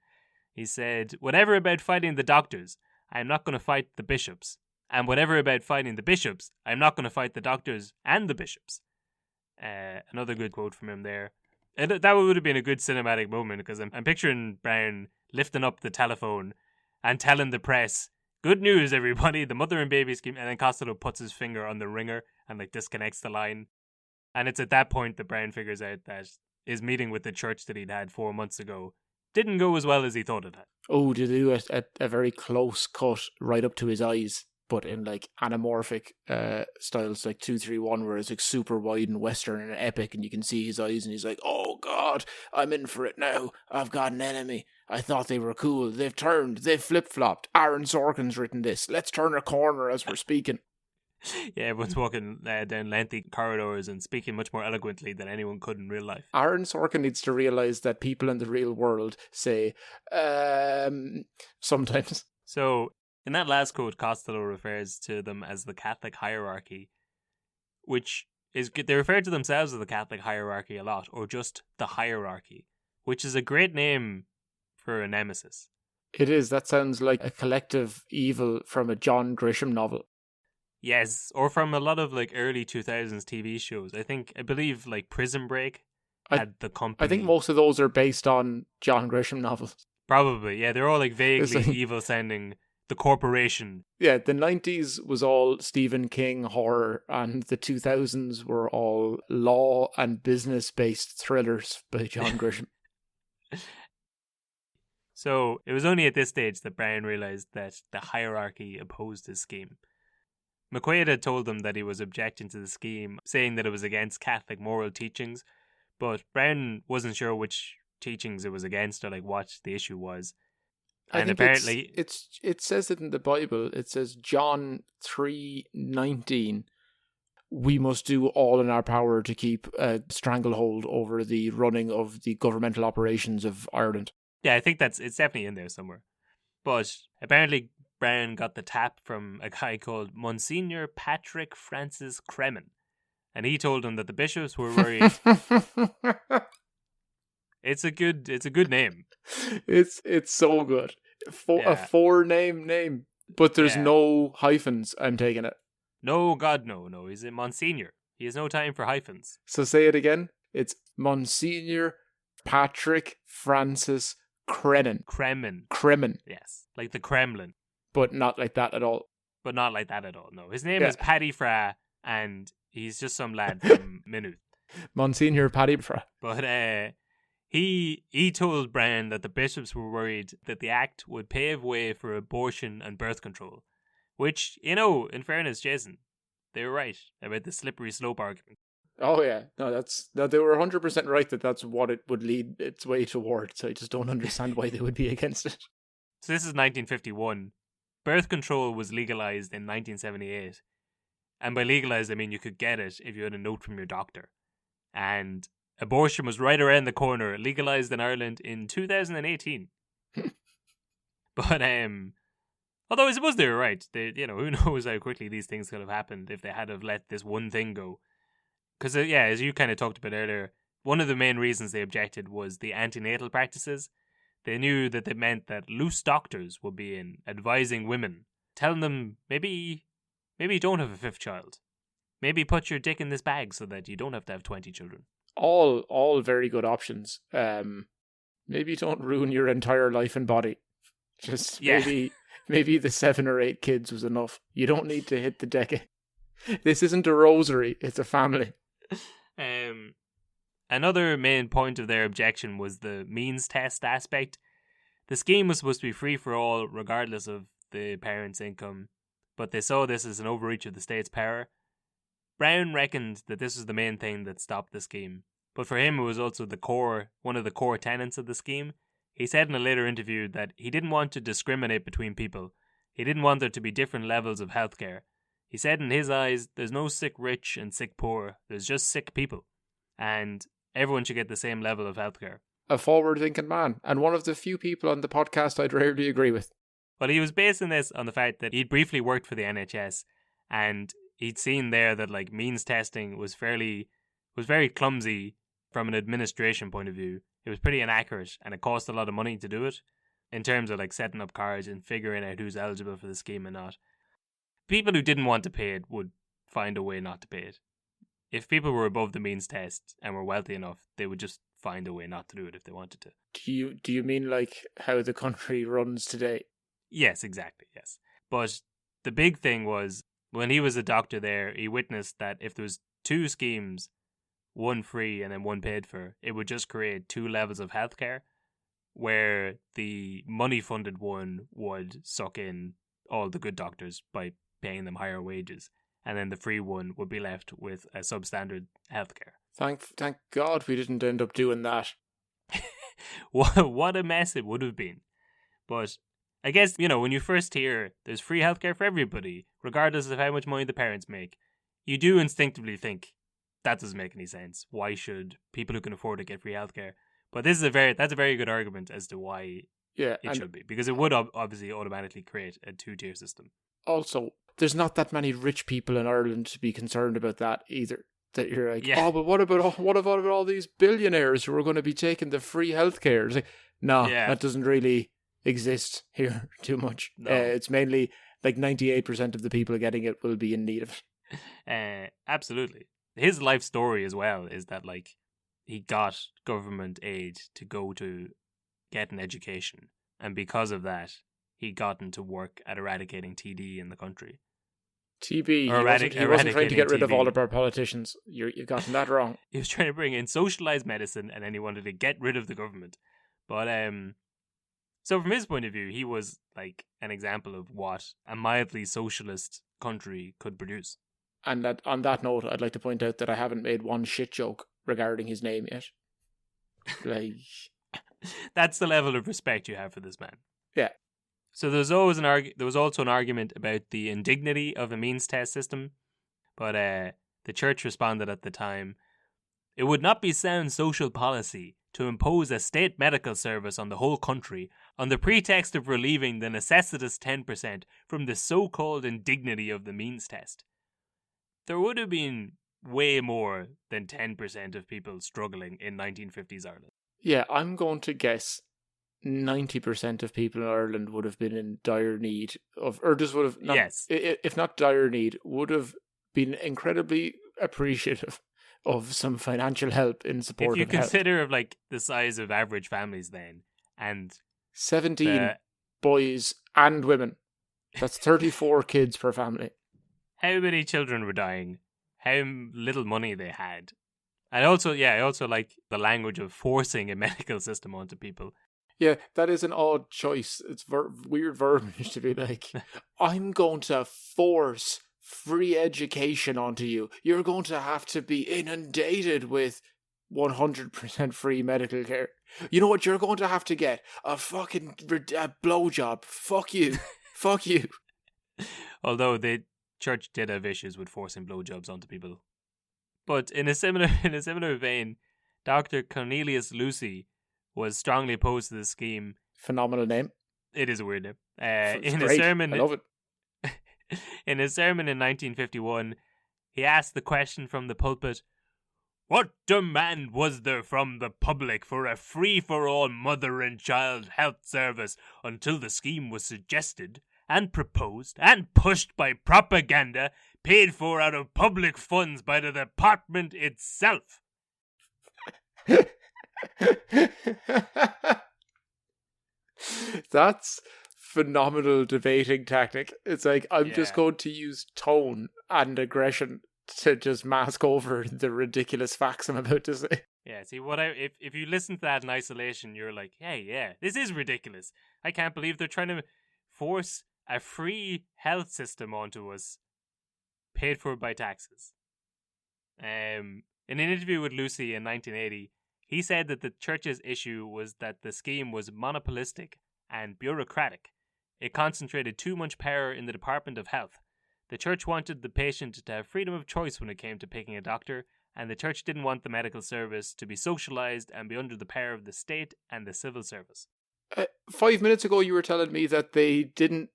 He said, "Whatever about fighting the doctors, I am not going to fight the bishops. And whatever about fighting the bishops, I'm not going to fight the doctors and the bishops." Another good quote from him there. That would have been a good cinematic moment, because I'm picturing Browne lifting up the telephone and telling the press, "Good news, everybody, the mother and baby scheme," and then Costello puts his finger on the ringer and disconnects the line. And it's at that point that Browne figures out that his meeting with the church that he'd had 4 months ago didn't go as well as he thought it had. Oh, did he do a very close cut right up to his eyes, but in anamorphic styles, 2-3-1, where it's super wide and western and epic, and you can see his eyes, and he's like, "Oh God, I'm in for it now. I've got an enemy. I thought they were cool. They've turned. They've flip-flopped. Aaron Sorkin's written this. Let's turn a corner as we're speaking." Yeah, everyone's walking down lengthy corridors and speaking much more eloquently than anyone could in real life. Aaron Sorkin needs to realise that people in the real world say, sometimes. So, in that last quote, Costello refers to them as the Catholic hierarchy, which is, they refer to themselves as the Catholic hierarchy a lot, or just the hierarchy, which is a great name for a nemesis. It is. That sounds like a collective evil from a John Grisham novel. Yes, or from a lot of like early 2000s TV shows. I believe like Prison Break had the company. I think most of those are based on John Grisham novels. Probably, yeah. They're all like vaguely like, evil sounding. The Corporation. Yeah, the 90s was all Stephen King horror, and the 2000s were all law and business-based thrillers by John Grisham. So it was only at this stage that Browne realised that the hierarchy opposed his scheme. McQuaid had told him that he was objecting to the scheme, saying that it was against Catholic moral teachings, but Browne wasn't sure which teachings it was against or like what the issue was. And apparently it says it in the Bible. It says John 3:19. We must do all in our power to keep a stranglehold over the running of the governmental operations of Ireland. Yeah, I think it's definitely in there somewhere. But apparently Browne got the tap from a guy called Monsignor Patrick Francis Cremin, and he told him that the bishops were worried. It's a good name. It's so good. A 4-name name, but there's no hyphens. I'm taking it. No, God, no. He's a Monsignor. He has no time for hyphens. So say it again. It's Monsignor Patrick Francis Cremin. Cremin. Yes, like the Kremlin. But not like that at all. No, his name is Paddy Fra, and he's just some lad from Maynooth. Monsignor Paddy Fra. But He told Browne that the bishops were worried that the act would pave way for abortion and birth control, which, in fairness, Jason, they were right about the slippery slope argument. Oh yeah, they were 100% right that that's what it would lead its way towards. I just don't understand why they would be against it. So this is 1951. Birth control was legalized in 1978, and by legalized I mean you could get it if you had a note from your doctor, and abortion was right around the corner, legalized in Ireland in 2018. But although I suppose they were right. Who knows how quickly these things could have happened if they had have let this one thing go. Because as you kind of talked about earlier, one of the main reasons they objected was the antenatal practices. They knew that they meant that loose doctors would be in advising women, telling them maybe don't have a fifth child, maybe put your dick in this bag so that you don't have to have 20 children. All very good options. Maybe don't ruin your entire life and body. Just maybe the 7 or 8 kids was enough. You don't need to hit the decade. This isn't a rosary, it's a family. Another main point of their objection was the means test aspect. The scheme was supposed to be free for all, regardless of the parents' income, but they saw this as an overreach of the state's power. Browne reckoned that this was the main thing that stopped the scheme, but for him it was also one of the core tenets of the scheme. He said in a later interview that he didn't want to discriminate between people. He didn't want there to be different levels of healthcare. He said in his eyes, there's no sick rich and sick poor, there's just sick people. And everyone should get the same level of healthcare. A forward-thinking man, and one of the few people on the podcast I'd rarely agree with. Well, he was basing this on the fact that he'd briefly worked for the NHS, and he'd seen there that like means testing was very clumsy from an administration point of view. It was pretty inaccurate, and it cost a lot of money to do it, in terms of like setting up cards and figuring out who's eligible for the scheme and not. People who didn't want to pay it would find a way not to pay it. If people were above the means test and were wealthy enough, they would just find a way not to do it if they wanted to. Do you mean like how the country runs today? Yes, exactly, yes. But the big thing was, when he was a doctor there, he witnessed that if there was 2 schemes, one free and then one paid for, it would just create 2 levels of healthcare, where the money-funded one would suck in all the good doctors by paying them higher wages, and then the free one would be left with a substandard healthcare. Thank God we didn't end up doing that. What a mess it would have been. But I guess, when you first hear there's free healthcare for everybody, regardless of how much money the parents make, you do instinctively think, that doesn't make any sense. Why should people who can afford it get free healthcare? But that's a very good argument as to why it should be. Because it would obviously automatically create a 2-tier system. Also, there's not that many rich people in Ireland to be concerned about that either. That you're like, but what about all these billionaires who are going to be taking the free healthcare? It's like, No, Yeah. that doesn't really exist here too much. No. It's mainly like 98% of the people getting it will be in need of it. Absolutely. His life story as well is that like he got government aid to go to get an education, and because of that, he got into work at eradicating TD in the country. TB. Or He wasn't trying to get rid of TB. all of our politicians. You've gotten that wrong. He was trying to bring in socialized medicine, and then he wanted to get rid of the government. But so from his point of view, he was like an example of what a mildly socialist country could produce. And that on that note, I'd like to point out that I haven't made one shit joke regarding his name yet. Like, that's the level of respect you have for this man. Yeah. So there was also an argument about the indignity of the means test system, but the church responded at the time, "It would not be sound social policy to impose a state medical service on the whole country on the pretext of relieving the necessitous 10% from the so-called indignity of the means test. There would have been way more than 10% of people struggling in 1950s Ireland." Yeah, I'm going to guess 90% of people in Ireland would have been in dire need of, or just would have, not, yes, if not dire need, would have been incredibly appreciative of some financial help in support if you of health. consider of like the size of average families then, and 17 boys and women. That's 34 kids per family. How many children were dying, how little money they had. And also, I also like the language of forcing a medical system onto people. Yeah, that is an odd choice. It's weird verbiage to be like, I'm going to force free education onto you. You're going to have to be inundated with 100% free medical care. You know what? You're going to have to get a fucking blowjob. Fuck you. Fuck you. Although the church did have issues with forcing blowjobs onto people. But in a similar vein, Dr. Cornelius Lucy was strongly opposed to the scheme. Phenomenal name. It is a weird name. It's great. I love it. In a sermon in 1951, he asked the question from the pulpit, "What demand was there from the public for a free-for-all mother and child health service until the scheme was suggested and proposed and pushed by propaganda paid for out of public funds by the department itself?" That's phenomenal debating tactic. It's like, I'm just going to use tone and aggression to just mask over the ridiculous facts I'm about to say. Yeah, see, if you listen to that in isolation, you're like, hey, yeah, this is ridiculous. I can't believe they're trying to force a free health system onto us, paid for by taxes. In an interview with Lucy in 1980, he said that the church's issue was that the scheme was monopolistic and bureaucratic. It concentrated too much power in the Department of Health. The church wanted the patient to have freedom of choice when it came to picking a doctor, and the church didn't want the medical service to be socialized and be under the power of the state and the civil service. 5 minutes ago, you were telling me that they didn't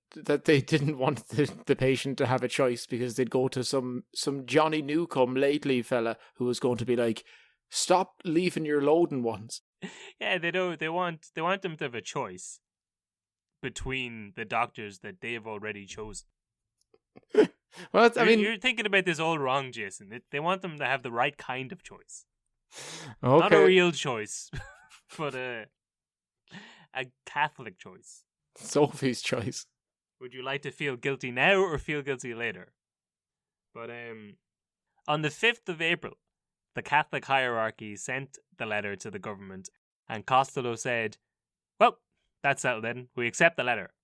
want the patient to have a choice because they'd go to some Johnny Newcomb lately fella who was going to be like, "Stop leaving your loading ones." Yeah, they don't. They want them to have a choice between the doctors that they've already chosen. Well, you're thinking about this all wrong, Jason. They want them to have the right kind of choice, okay. Not a real choice, but a Catholic choice. Sophie's choice. Would you like to feel guilty now or feel guilty later? But on the 5th of April, the Catholic hierarchy sent the letter to the government, and Costello said, "Well, that's settled then. We accept the letter."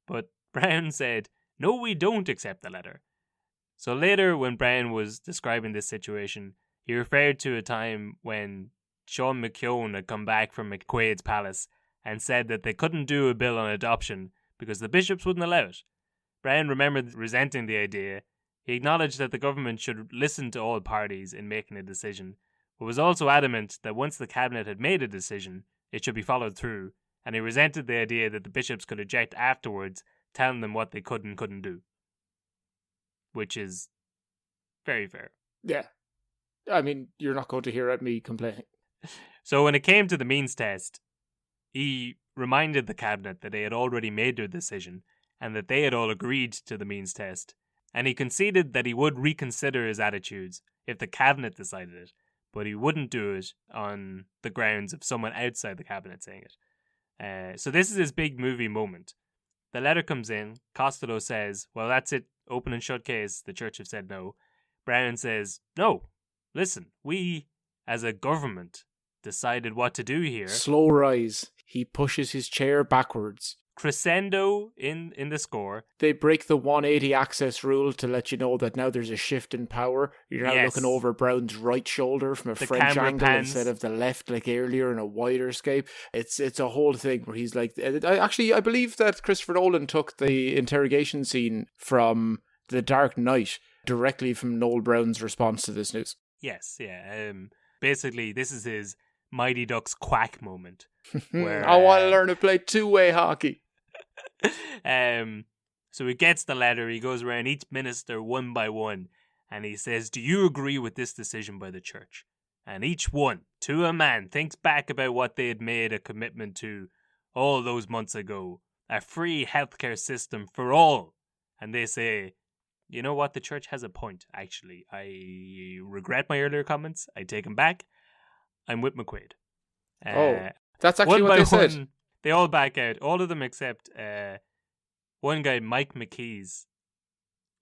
But Browne said, "No, we don't accept the letter." So later, when Browne was describing this situation, he referred to a time when Sean McKeown had come back from McQuaid's palace and said that they couldn't do a bill on adoption because the bishops wouldn't allow it. Browne remembered resenting the idea. He acknowledged that the government should listen to all parties in making a decision, but was also adamant that once the cabinet had made a decision, it should be followed through, and he resented the idea that the bishops could object afterwards, telling them what they could and couldn't do. Which is very fair. Yeah. I mean, you're not going to hear at me complaining. So when it came to the means test, He reminded the cabinet that they had already made their decision and that they had all agreed to the means test, and he conceded that he would reconsider his attitudes if the cabinet decided it, but he wouldn't do it on the grounds of someone outside the cabinet saying it. So this is his big movie moment. The letter comes in. Costello says, well, that's it. Open and shut case. The church have said no. Browne says, no, listen, we, as a government, decided what to do here. Slow rise. He pushes his chair backwards. Crescendo in the score. They break the 180 access rule to let you know that now there's a shift in power. You're now looking over Browne's right shoulder from a French angle instead of the left like earlier in a wider scape. It's a whole thing where he's like... I believe that Christopher Nolan took the interrogation scene from The Dark Knight directly from Noel Browne's response to this news. Yes, yeah. Basically, this is his Mighty Ducks quack moment. Where, I want to learn to play two-way hockey. So he gets the letter. He goes around each minister one by one, and he says, do you agree with this decision by the church? And each one, to a man, thinks back about what they had made a commitment to all those months ago. A free healthcare system for all. And they say, you know what? The church has a point, actually. I regret my earlier comments. I take them back. I'm with McQuaid. That's actually what they said. One, they all back out. All of them except one guy, Mike McKees,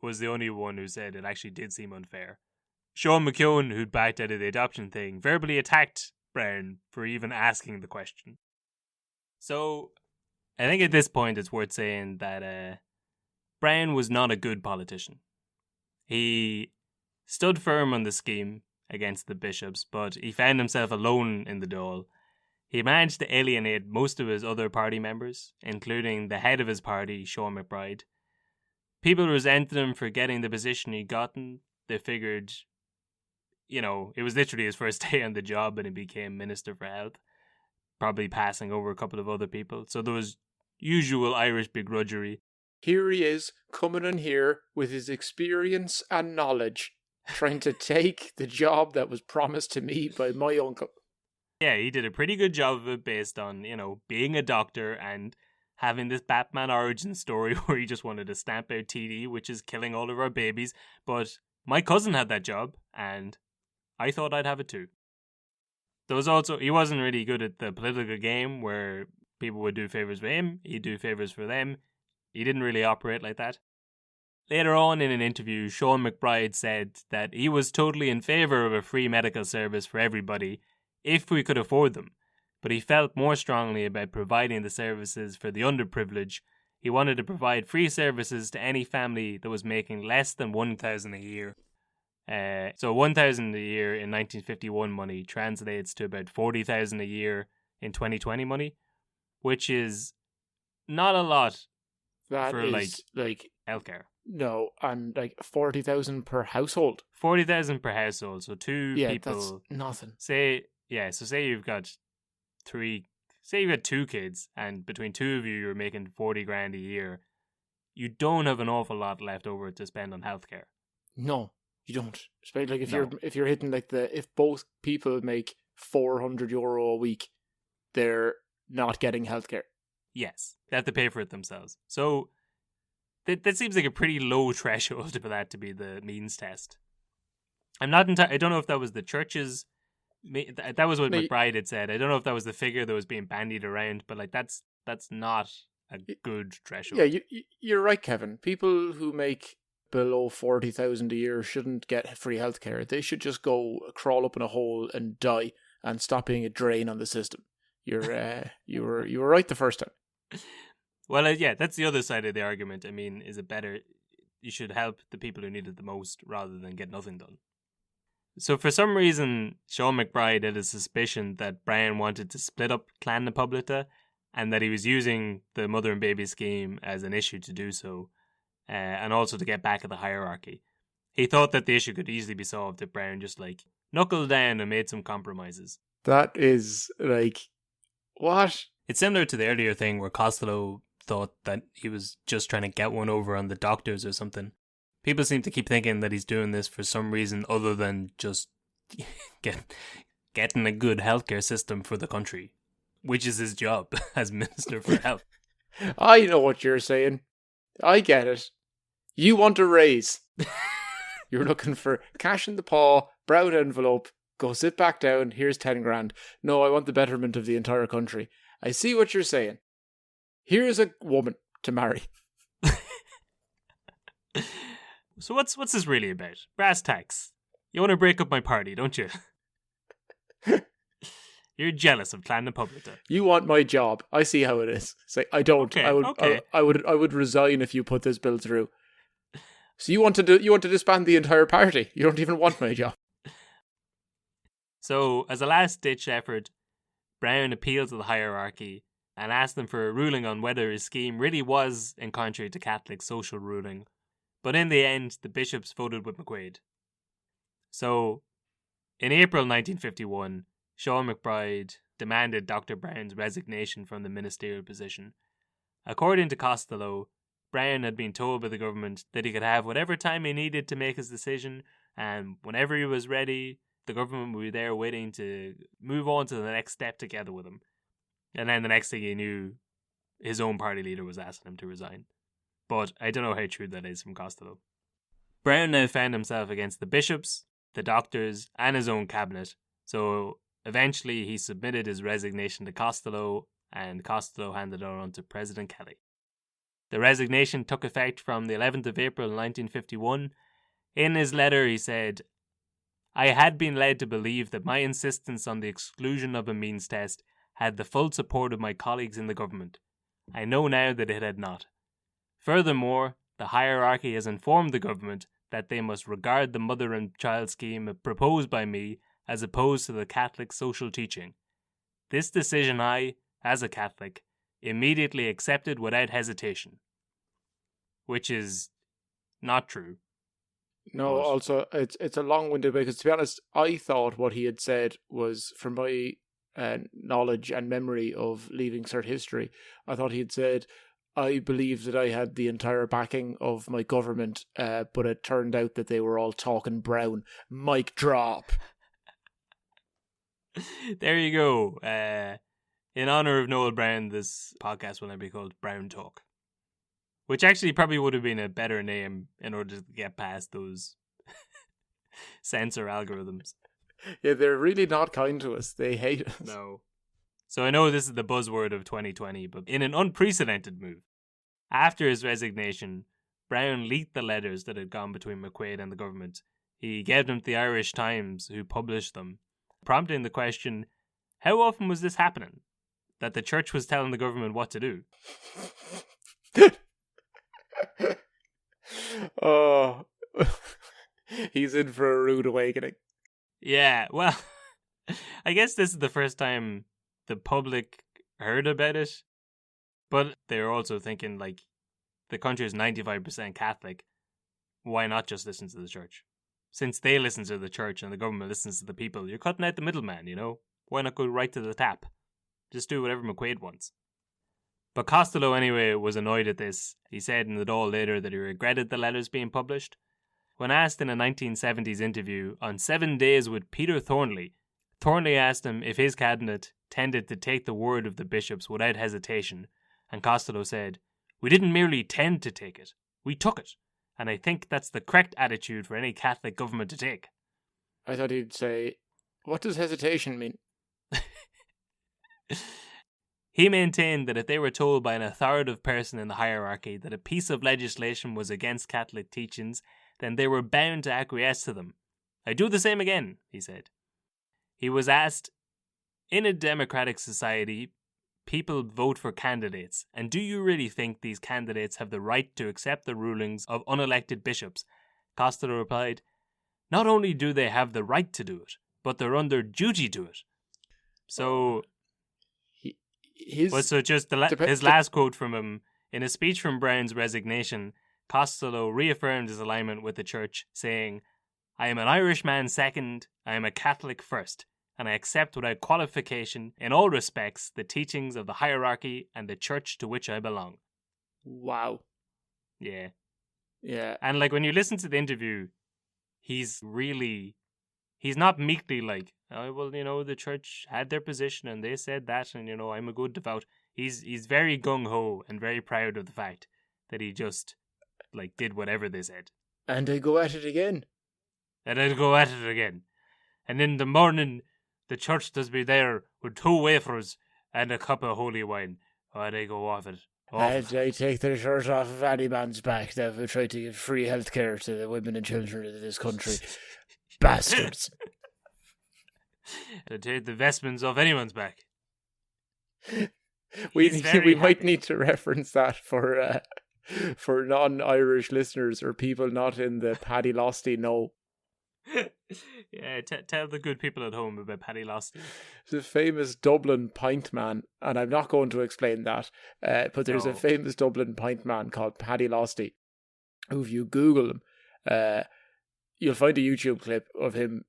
was the only one who said it actually did seem unfair. Sean McKeown, who'd backed out of the adoption thing, verbally attacked Browne for even asking the question. So, I think at this point it's worth saying that Browne was not a good politician. He stood firm on the scheme against the bishops, but he found himself alone in the Dáil. He managed to alienate most of his other party members, including the head of his party, Sean McBride. People resented him for getting the position he'd gotten. They figured, it was literally his first day on the job and he became Minister for Health, probably passing over a couple of other people. So there was usual Irish begrudgery. Here he is, coming in here with his experience and knowledge, trying to take the job that was promised to me by my uncle. Yeah, he did a pretty good job of it based on, being a doctor and having this Batman origin story where he just wanted to stamp out TD, which is killing all of our babies. But my cousin had that job, and I thought I'd have it too. There was also, he wasn't really good at the political game where people would do favours for him, he'd do favours for them. He didn't really operate like that. Later on in an interview, Sean McBride said that he was totally in favour of a free medical service for everybody, if we could afford them, but he felt more strongly about providing the services for the underprivileged. He wanted to provide free services to any family that was making less than $1,000 a year. So $1,000 a year in 1951 money translates to about $40,000 a year in 2020 money, which is not a lot for like healthcare. No, and like 40,000 per household. 40,000 per household, so two people. That's nothing. Say you've got two kids, and between two of you, you're making 40 grand a year. You don't have an awful lot left over to spend on healthcare. No, you don't. Especially like if you're hitting like if both people make €400 a week, they're not getting healthcare. Yes, they have to pay for it themselves. So that seems like a pretty low threshold for that to be the means test. I don't know if that was the church's. That was what McBride had said. I don't know if that was the figure that was being bandied around, but like that's not a good threshold. Yeah, you're right, Kevin. People who make below 40,000 a year shouldn't get free healthcare. They should just go crawl up in a hole and die and stop being a drain on the system. You were right the first time. Well, that's the other side of the argument. I mean, is it better? You should help the people who need it the most rather than get nothing done. So for some reason, Sean McBride had a suspicion that Browne wanted to split up Clan na Poblita and that he was using the mother and baby scheme as an issue to do so, and also to get back at the hierarchy. He thought that the issue could easily be solved if Browne just knuckled down and made some compromises. That is what? It's similar to the earlier thing where Costello thought that he was just trying to get one over on the doctors or something. People seem to keep thinking that he's doing this for some reason other than just getting a good healthcare system for the country. which is his job as Minister for Health. I know what you're saying. I get it. You want a raise. You're looking for cash in the paw, brown envelope, go sit back down, here's 10 grand. No, I want the betterment of the entire country. I see what you're saying. Here's a woman to marry. So what's this really about? Brass tacks. You want to break up my party, don't you? You're jealous of Clan Republica. You want my job. I see how it is. Say, I don't. Okay, I would resign if you put this bill through. So you want to disband the entire party. You don't even want my job. So, as a last-ditch effort, Browne appealed to the hierarchy and asked them for a ruling on whether his scheme really was in contrary to Catholic social ruling. But in the end, the bishops voted with McQuaid. So, in April 1951, Sean McBride demanded Dr. Browne's resignation from the ministerial position. According to Costello, Browne had been told by the government that he could have whatever time he needed to make his decision, and whenever he was ready, the government would be there waiting to move on to the next step together with him. And then the next thing he knew, his own party leader was asking him to resign. But I don't know how true that is from Costello. Browne now found himself against the bishops, the doctors, and his own cabinet. So eventually he submitted his resignation to Costello, and Costello handed it on to President Kelly. The resignation took effect from the 11th of April 1951. In his letter he said, "I had been led to believe that my insistence on the exclusion of a means test had the full support of my colleagues in the government. I know now that it had not. Furthermore, the hierarchy has informed the government that they must regard the mother and child scheme proposed by me as opposed to the Catholic social teaching. This decision I, as a Catholic, immediately accepted without hesitation." Which is not true. No, also, it's a long-winded way, because to be honest, I thought what he had said was, from my knowledge and memory of leaving cert history, I thought he had said, I believed that I had the entire backing of my government, but it turned out that they were all talking Brown. Mic drop. There you go. In honor of Noel Browne, this podcast will now be called Brown Talk. Which actually probably would have been a better name in order to get past those censor algorithms. Yeah, they're really not kind to us. They hate us. No. So I know this is the buzzword of 2020, but in an unprecedented move, after his resignation, Browne leaked the letters that had gone between McQuaid and the government. He gave them to the Irish Times, who published them, prompting the question, how often was this happening? That the church was telling the government what to do? Oh, he's in for a rude awakening. Yeah, well, I guess this is the first time the public heard about it, but they're also thinking, like, the country is 95% Catholic, why not just listen to the church? Since they listen to the church and the government listens to the people, you're cutting out the middleman, you know? Why not go right to the tap? Just do whatever McQuaid wants. But Costello, anyway, was annoyed at this. He said in the Dáil later that he regretted the letters being published. When asked in a 1970s interview on 7 Days with Peter Thornley, Thornley asked him if his cabinet tended to take the word of the bishops without hesitation, and Costello said, "We didn't merely tend to take it, we took it, and I think that's the correct attitude for any Catholic government to take." I thought he'd say, what does hesitation mean? He maintained that if they were told by an authoritative person in the hierarchy that a piece of legislation was against Catholic teachings, then they were bound to acquiesce to them. "I do the same again," he said. He was asked, "In a democratic society, people vote for candidates, and do you really think these candidates have the right to accept the rulings of unelected bishops?" Costello replied, "Not only do they have the right to do it, but they're under duty to it." So... his last quote from him, in a speech from Browne's resignation, Costello reaffirmed his alignment with the church, saying, "I am an Irishman second, I am a Catholic first, and I accept without qualification, in all respects, the teachings of the hierarchy and the church to which I belong." Wow. Yeah. Yeah. And like when you listen to the interview, he's he's not meekly like, oh, well, you know, the church had their position and they said that, and, you know, I'm a good devout. He's very gung-ho and very proud of the fact that he just, like, did whatever they said. And I go at it again. And I'd go at it again. And in the morning, the church does be there with 2 wafers and a cup of holy wine. And I go off it. And I take the shirt off of any man's back that will try to give free healthcare to the women and children of this country. Bastards. And I take the vestments off anyone's back. We might need to reference that for non-Irish listeners or people not in the Paddy Losty know. Yeah, tell the good people at home about Paddy Losty. The famous Dublin pint man, and I'm not going to explain that, but there's a famous Dublin pint man called Paddy Losty, who, if you Google him, you'll find a YouTube clip of him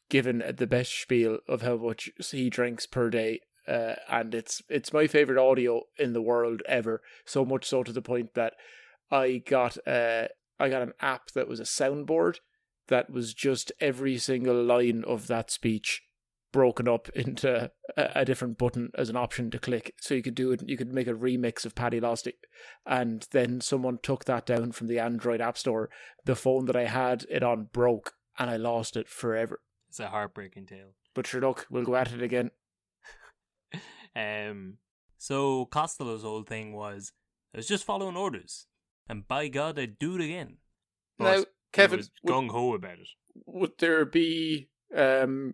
giving the best spiel of how much he drinks per day, and it's my favourite audio in the world ever, so much so to the point that I got an app that was a soundboard that was just every single line of that speech broken up into a different button as an option to click. So you could do it, you could make a remix of Paddy Losty. And then someone took that down from the Android App Store. The phone that I had it on broke and I lost it forever. It's a heartbreaking tale. But sure, look, we'll go at it again. So Costello's whole thing was, I was just following orders. And by God, I'd do it again. But now, Kevin, was gung-ho about it. Would there be an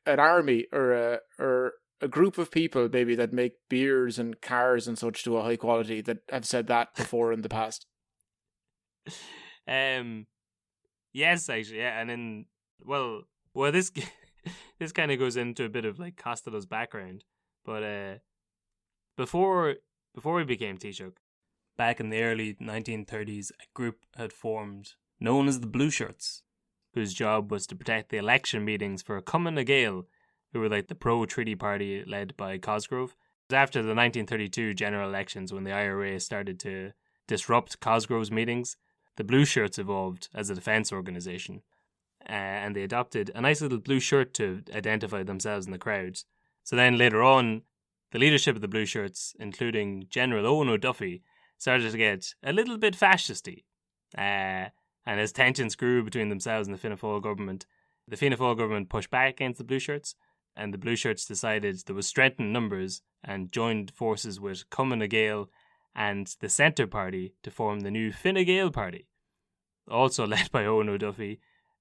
army or a group of people maybe that make beers and cars and such to a high quality that have said that before in the past? Yes, actually, yeah. And then, well, this this kind of goes into a bit of like Costello's background, but before he became Taoiseach, back in the early 1930s, a group had formed known as the Blue Shirts, whose job was to protect the election meetings for Cumann na Gael, who were like the pro-treaty party led by Cosgrove. It was after the 1932 general elections when the IRA started to disrupt Cosgrove's meetings. The Blue Shirts evolved as a defence organisation, and they adopted a nice little blue shirt to identify themselves in the crowds. So then later on, the leadership of the Blue Shirts, including General Owen O'Duffy, started to get a little bit fascisty. And as tensions grew between themselves and the Fianna Fáil government, the Fianna Fáil government pushed back against the Blue Shirts, and the Blue Shirts decided there was strengthened numbers and joined forces with Cumann na Gael and the Centre Party to form the new Fine Gael Party, also led by Owen O'Duffy.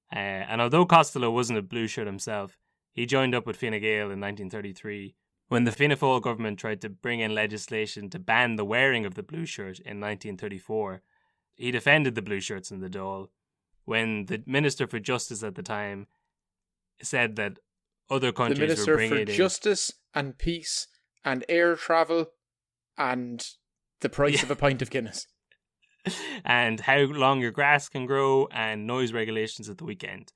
And although Costello wasn't a Blue Shirt himself, he joined up with Fine Gael in 1933 when the Fianna Fáil government tried to bring in legislation to ban the wearing of the Blue Shirt in 1934. He defended the Blue Shirts in the Dáil when the Minister for Justice at the time said that other countries were bringing it in. The Minister for Justice and Peace and Air Travel and the price of a pint of Guinness. And how long your grass can grow and noise regulations at the weekend.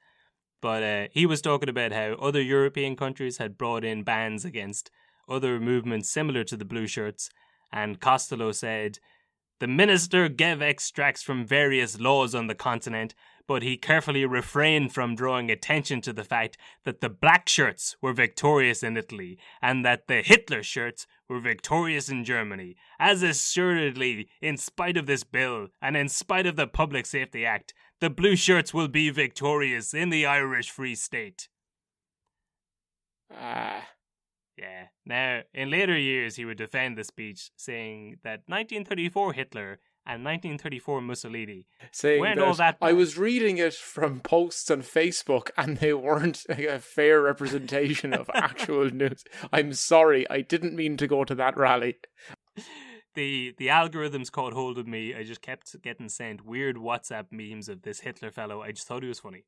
But he was talking about how other European countries had brought in bans against other movements similar to the Blue Shirts, and Costello said, "The minister gave extracts from various laws on the continent, but he carefully refrained from drawing attention to the fact that the black shirts were victorious in Italy and that the Hitler shirts were victorious in Germany. As assuredly, in spite of this bill and in spite of the Public Safety Act, the Blue Shirts will be victorious in the Irish Free State." Yeah. Now, in later years, he would defend the speech, saying that 1934 Hitler and 1934 Mussolini weren't all that bad. I was reading it from posts on Facebook and they weren't a fair representation of actual news. I'm sorry, I didn't mean to go to that rally. The algorithms caught hold of me. I just kept getting sent weird WhatsApp memes of this Hitler fellow. I just thought he was funny.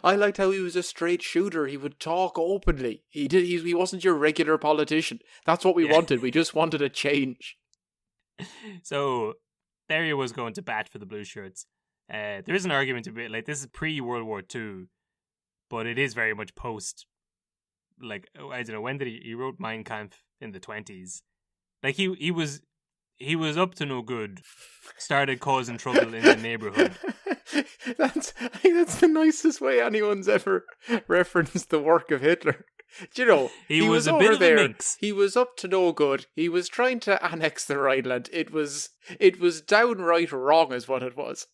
I liked how he was a straight shooter. He would talk openly. He wasn't your regular politician. That's what we wanted. We just wanted a change. So there he was going to bat for the Blue Shirts. There is an argument to be like this is pre-World War II, but it is very much post. Like, I don't know, when did he wrote Mein Kampf in the 20s? Like he was he was up to no good. Started causing trouble in the neighborhood. I think that's the nicest way anyone's ever referenced the work of Hitler. Do you know, he was a over bit of there, a minx. He was up to no good. He was trying to annex the Rhineland. It was downright wrong, is what it was.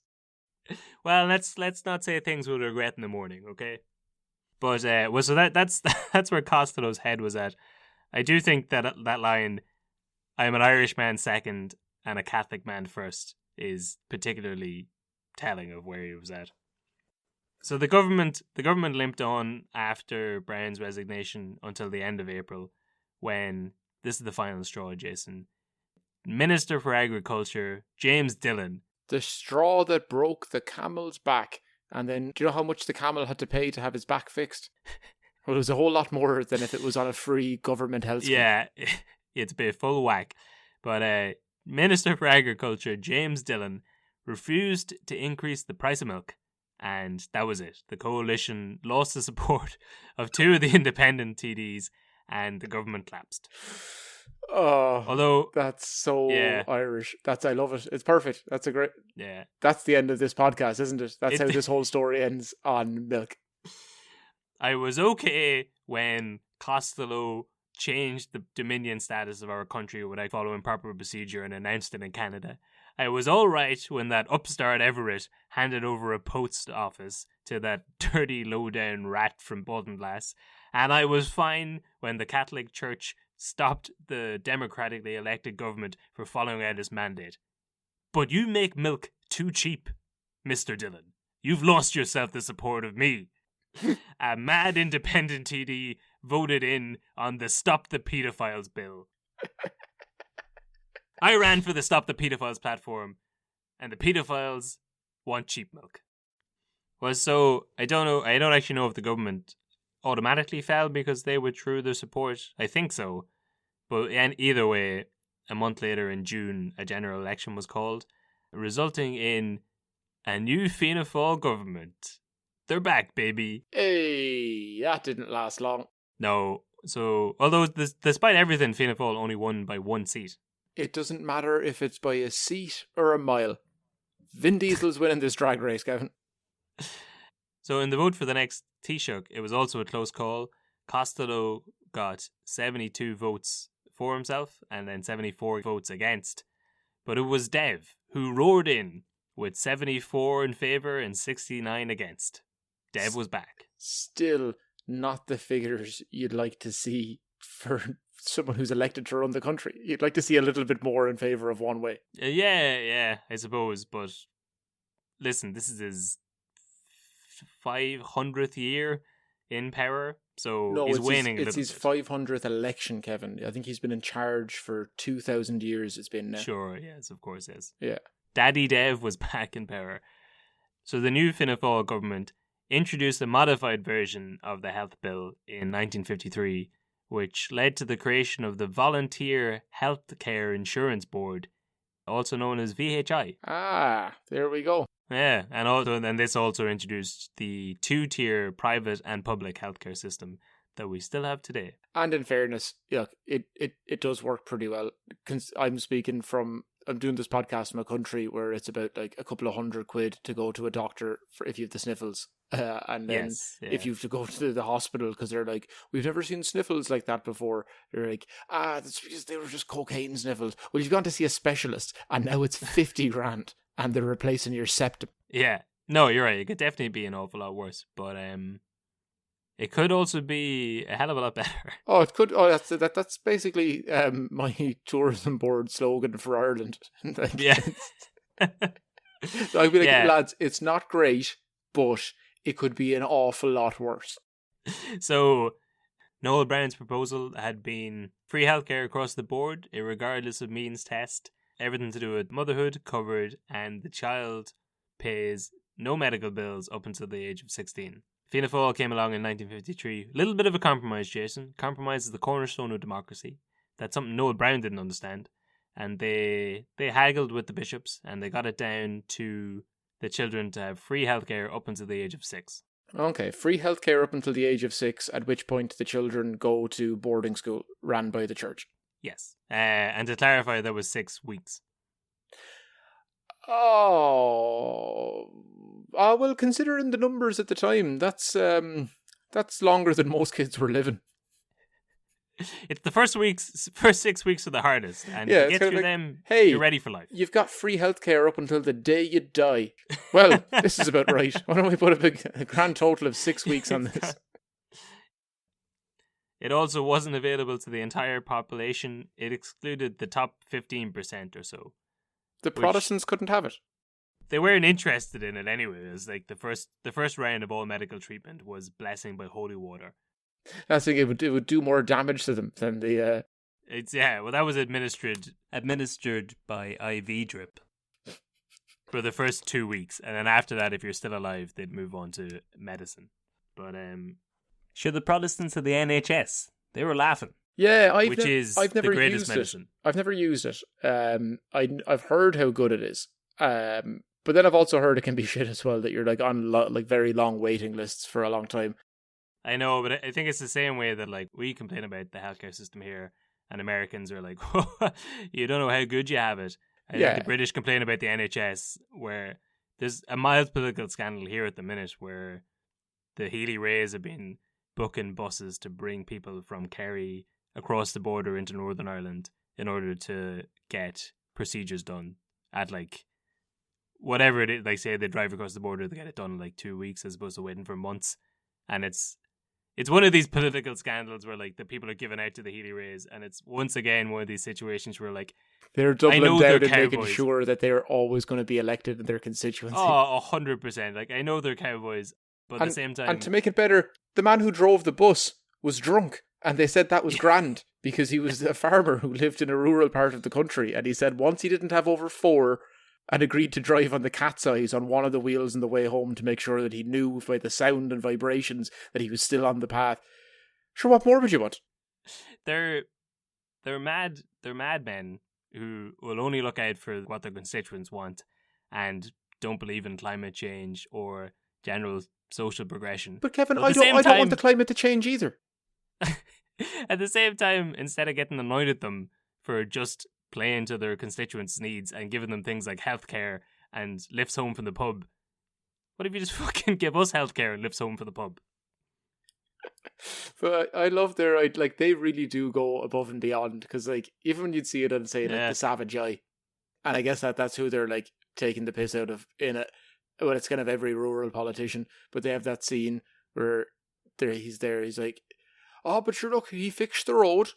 Well, let's not say things we'll regret in the morning, okay? But so that's where Costello's head was at. I do think that line, "I'm an Irish man second and a Catholic man first," is particularly telling of where he was at. So the government limped on after Browne's resignation until the end of April, when this is the final straw, Jason. Minister for Agriculture James Dillon. The straw that broke the camel's back. And then, do you know how much the camel had to pay to have his back fixed? Well, it was a whole lot more than if it was on a free government health scheme. Yeah, it's been full whack. But Minister for Agriculture James Dillon refused to increase the price of milk. And that was it. The coalition lost the support of two of the independent TDs and the government collapsed. Oh, although that's so Irish. I love it. It's perfect. That's that's the end of this podcast, isn't it? That's how this whole story ends, on milk. I was okay when Costello changed the dominion status of our country without following proper procedure and announced it in Canada. I was all right when that upstart Everett handed over a post office to that dirty low-down rat from Baltinglass, and I was fine when the Catholic Church stopped the democratically elected government for following out its mandate. But you make milk too cheap, Mr. Dillon. You've lost yourself the support of me. A mad independent TD voted in on the Stop the Pedophiles bill. I ran for the Stop the Pedophiles platform, and the pedophiles want cheap milk. Well, so I don't actually know if the government automatically fell because they withdrew their support. I think so. But either way, a month later in June, a general election was called, resulting in a new Fianna Fáil government. They're back, baby. Hey, that didn't last long. No. So, although despite everything, Fianna Fáil only won by one seat. It doesn't matter if it's by a seat or a mile. Vin Diesel's winning this drag race, Kevin. So in the vote for the next Taoiseach, it was also a close call. Costello got 72 votes for himself and then 74 votes against. But it was Dev who roared in with 74 in favour and 69 against. Dev was back. Still not the figures you'd like to see for someone who's elected to run the country. You'd like to see a little bit more in favour of one way. Yeah, I suppose. But listen, this is his 500th year in power, so he's waning. It's his 500th election, Kevin. I think he's been in charge for 2,000 years. It's been now. Sure, yes, of course, yes. Yeah. Daddy Dev was back in power. So the new Fianna Fáil government introduced a modified version of the health bill in 1953, which led to the creation of the Volunteer Healthcare Insurance Board, also known as VHI. Ah, there we go. Yeah, and then this also introduced the two-tier private and public healthcare system that we still have today. And in fairness, yeah, it does work pretty well. I'm doing this podcast from a country where it's about like a couple of £100 to go to a doctor for if you have the sniffles. And then if you have to go to the hospital because they're like, we've never seen sniffles like that before. They're like, that's because they were just cocaine sniffles. Well, you've gone to see a specialist and now it's 50 grand and they're replacing your septum. Yeah. No, you're right. It could definitely be an awful lot worse. But it could also be a hell of a lot better. Oh, it could. Oh, that's basically my tourism board slogan for Ireland. Like, yeah. So I'd be like, lads, it's not great, but it could be an awful lot worse. So Noel Browne's proposal had been free healthcare across the board, regardless of means test, everything to do with motherhood covered, and the child pays no medical bills up until the age of 16. Fianna Fáil came along in 1953. A little bit of a compromise, Jason. Compromise is the cornerstone of democracy. That's something Noel Browne didn't understand. And they haggled with the bishops and they got it down to the children to have free healthcare up until the age of 6. Okay, free healthcare up until the age of 6, at which point the children go to boarding school ran by the church. Yes. And to clarify, that was 6 weeks. Oh, well, considering the numbers at the time, that's longer than most kids were living. It's the first 6 weeks are the hardest, and if you get through them, hey, you're ready for life. You've got free healthcare up until the day you die. Well, this is about right. Why don't we put a grand total of 6 weeks on this? It also wasn't available to the entire population. It excluded the top 15% or so. The Protestants couldn't have it. They weren't interested in it anyway. It was like the first round of all medical treatment was blessing by holy water. I think it would do more damage to them than the. That was administered by IV drip for the first 2 weeks, and then after that, if you're still alive, they'd move on to medicine. But sure, the Protestants of the NHS, they were laughing. Yeah, I've never the greatest used medicine. it. I've never used it. I've heard how good it is. But then I've also heard it can be shit as well. That you're like on very long waiting lists for a long time. I know, but I think it's the same way that like we complain about the healthcare system here, and Americans are like, you don't know how good you have it. I think the British complain about the NHS, where there's a mild political scandal here at the minute where the Healy Rays have been booking buses to bring people from Kerry across the border into Northern Ireland in order to get procedures done at like whatever it is. Like say they drive across the border, they get it done in like 2 weeks as opposed to waiting for months. And it's one of these political scandals where like the people are given out to the Healy Rays, and it's once again one of these situations where like they're doubling down and making sure that they're always going to be elected in their constituency. Oh, 100%. Like I know they're cowboys, but at the same time, and to make it better, the man who drove the bus was drunk, and they said that was grand because he was a farmer who lived in a rural part of the country, and he said once he didn't have over 4. And agreed to drive on the cat's eyes on one of the wheels on the way home to make sure that he knew by the sound and vibrations that he was still on the path. Sure, what more would you want? They're madmen who will only look out for what their constituents want and don't believe in climate change or general social progression. But Kevin, I don't want the climate to change either. At the same time, instead of getting annoyed at them for just playing to their constituents' needs and giving them things like healthcare and lifts home from the pub. What if you just fucking give us healthcare and lifts home from the pub? But I love they really do go above and beyond, because like even when you'd see it on say like the Savage Eye, and I guess that's who they're like taking the piss out of in it. Well, it's kind of every rural politician, but they have that scene where he's like, oh, but sure, look, he fixed the road.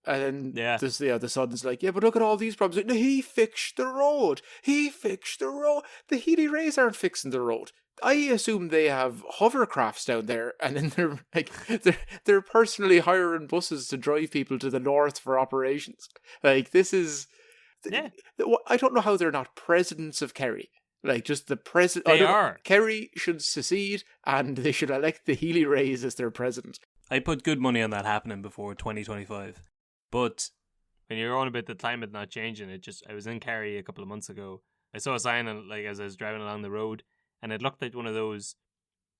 And then the son's like, yeah, but look at all these problems. Like, no, he fixed the road. The Healy Rays aren't fixing the road. I assume they have hovercrafts down there, and then they're like they're personally hiring buses to drive people to the north for operations. Like this is, I don't know how they're not presidents of Kerry. Like just the president. They are. Kerry should secede, and they should elect the Healy Rays as their president. I put good money on that happening before 2025. But when you're on about the climate not changing, I was in Kerry a couple of months ago. I saw a sign like as I was driving along the road, and it looked like one of those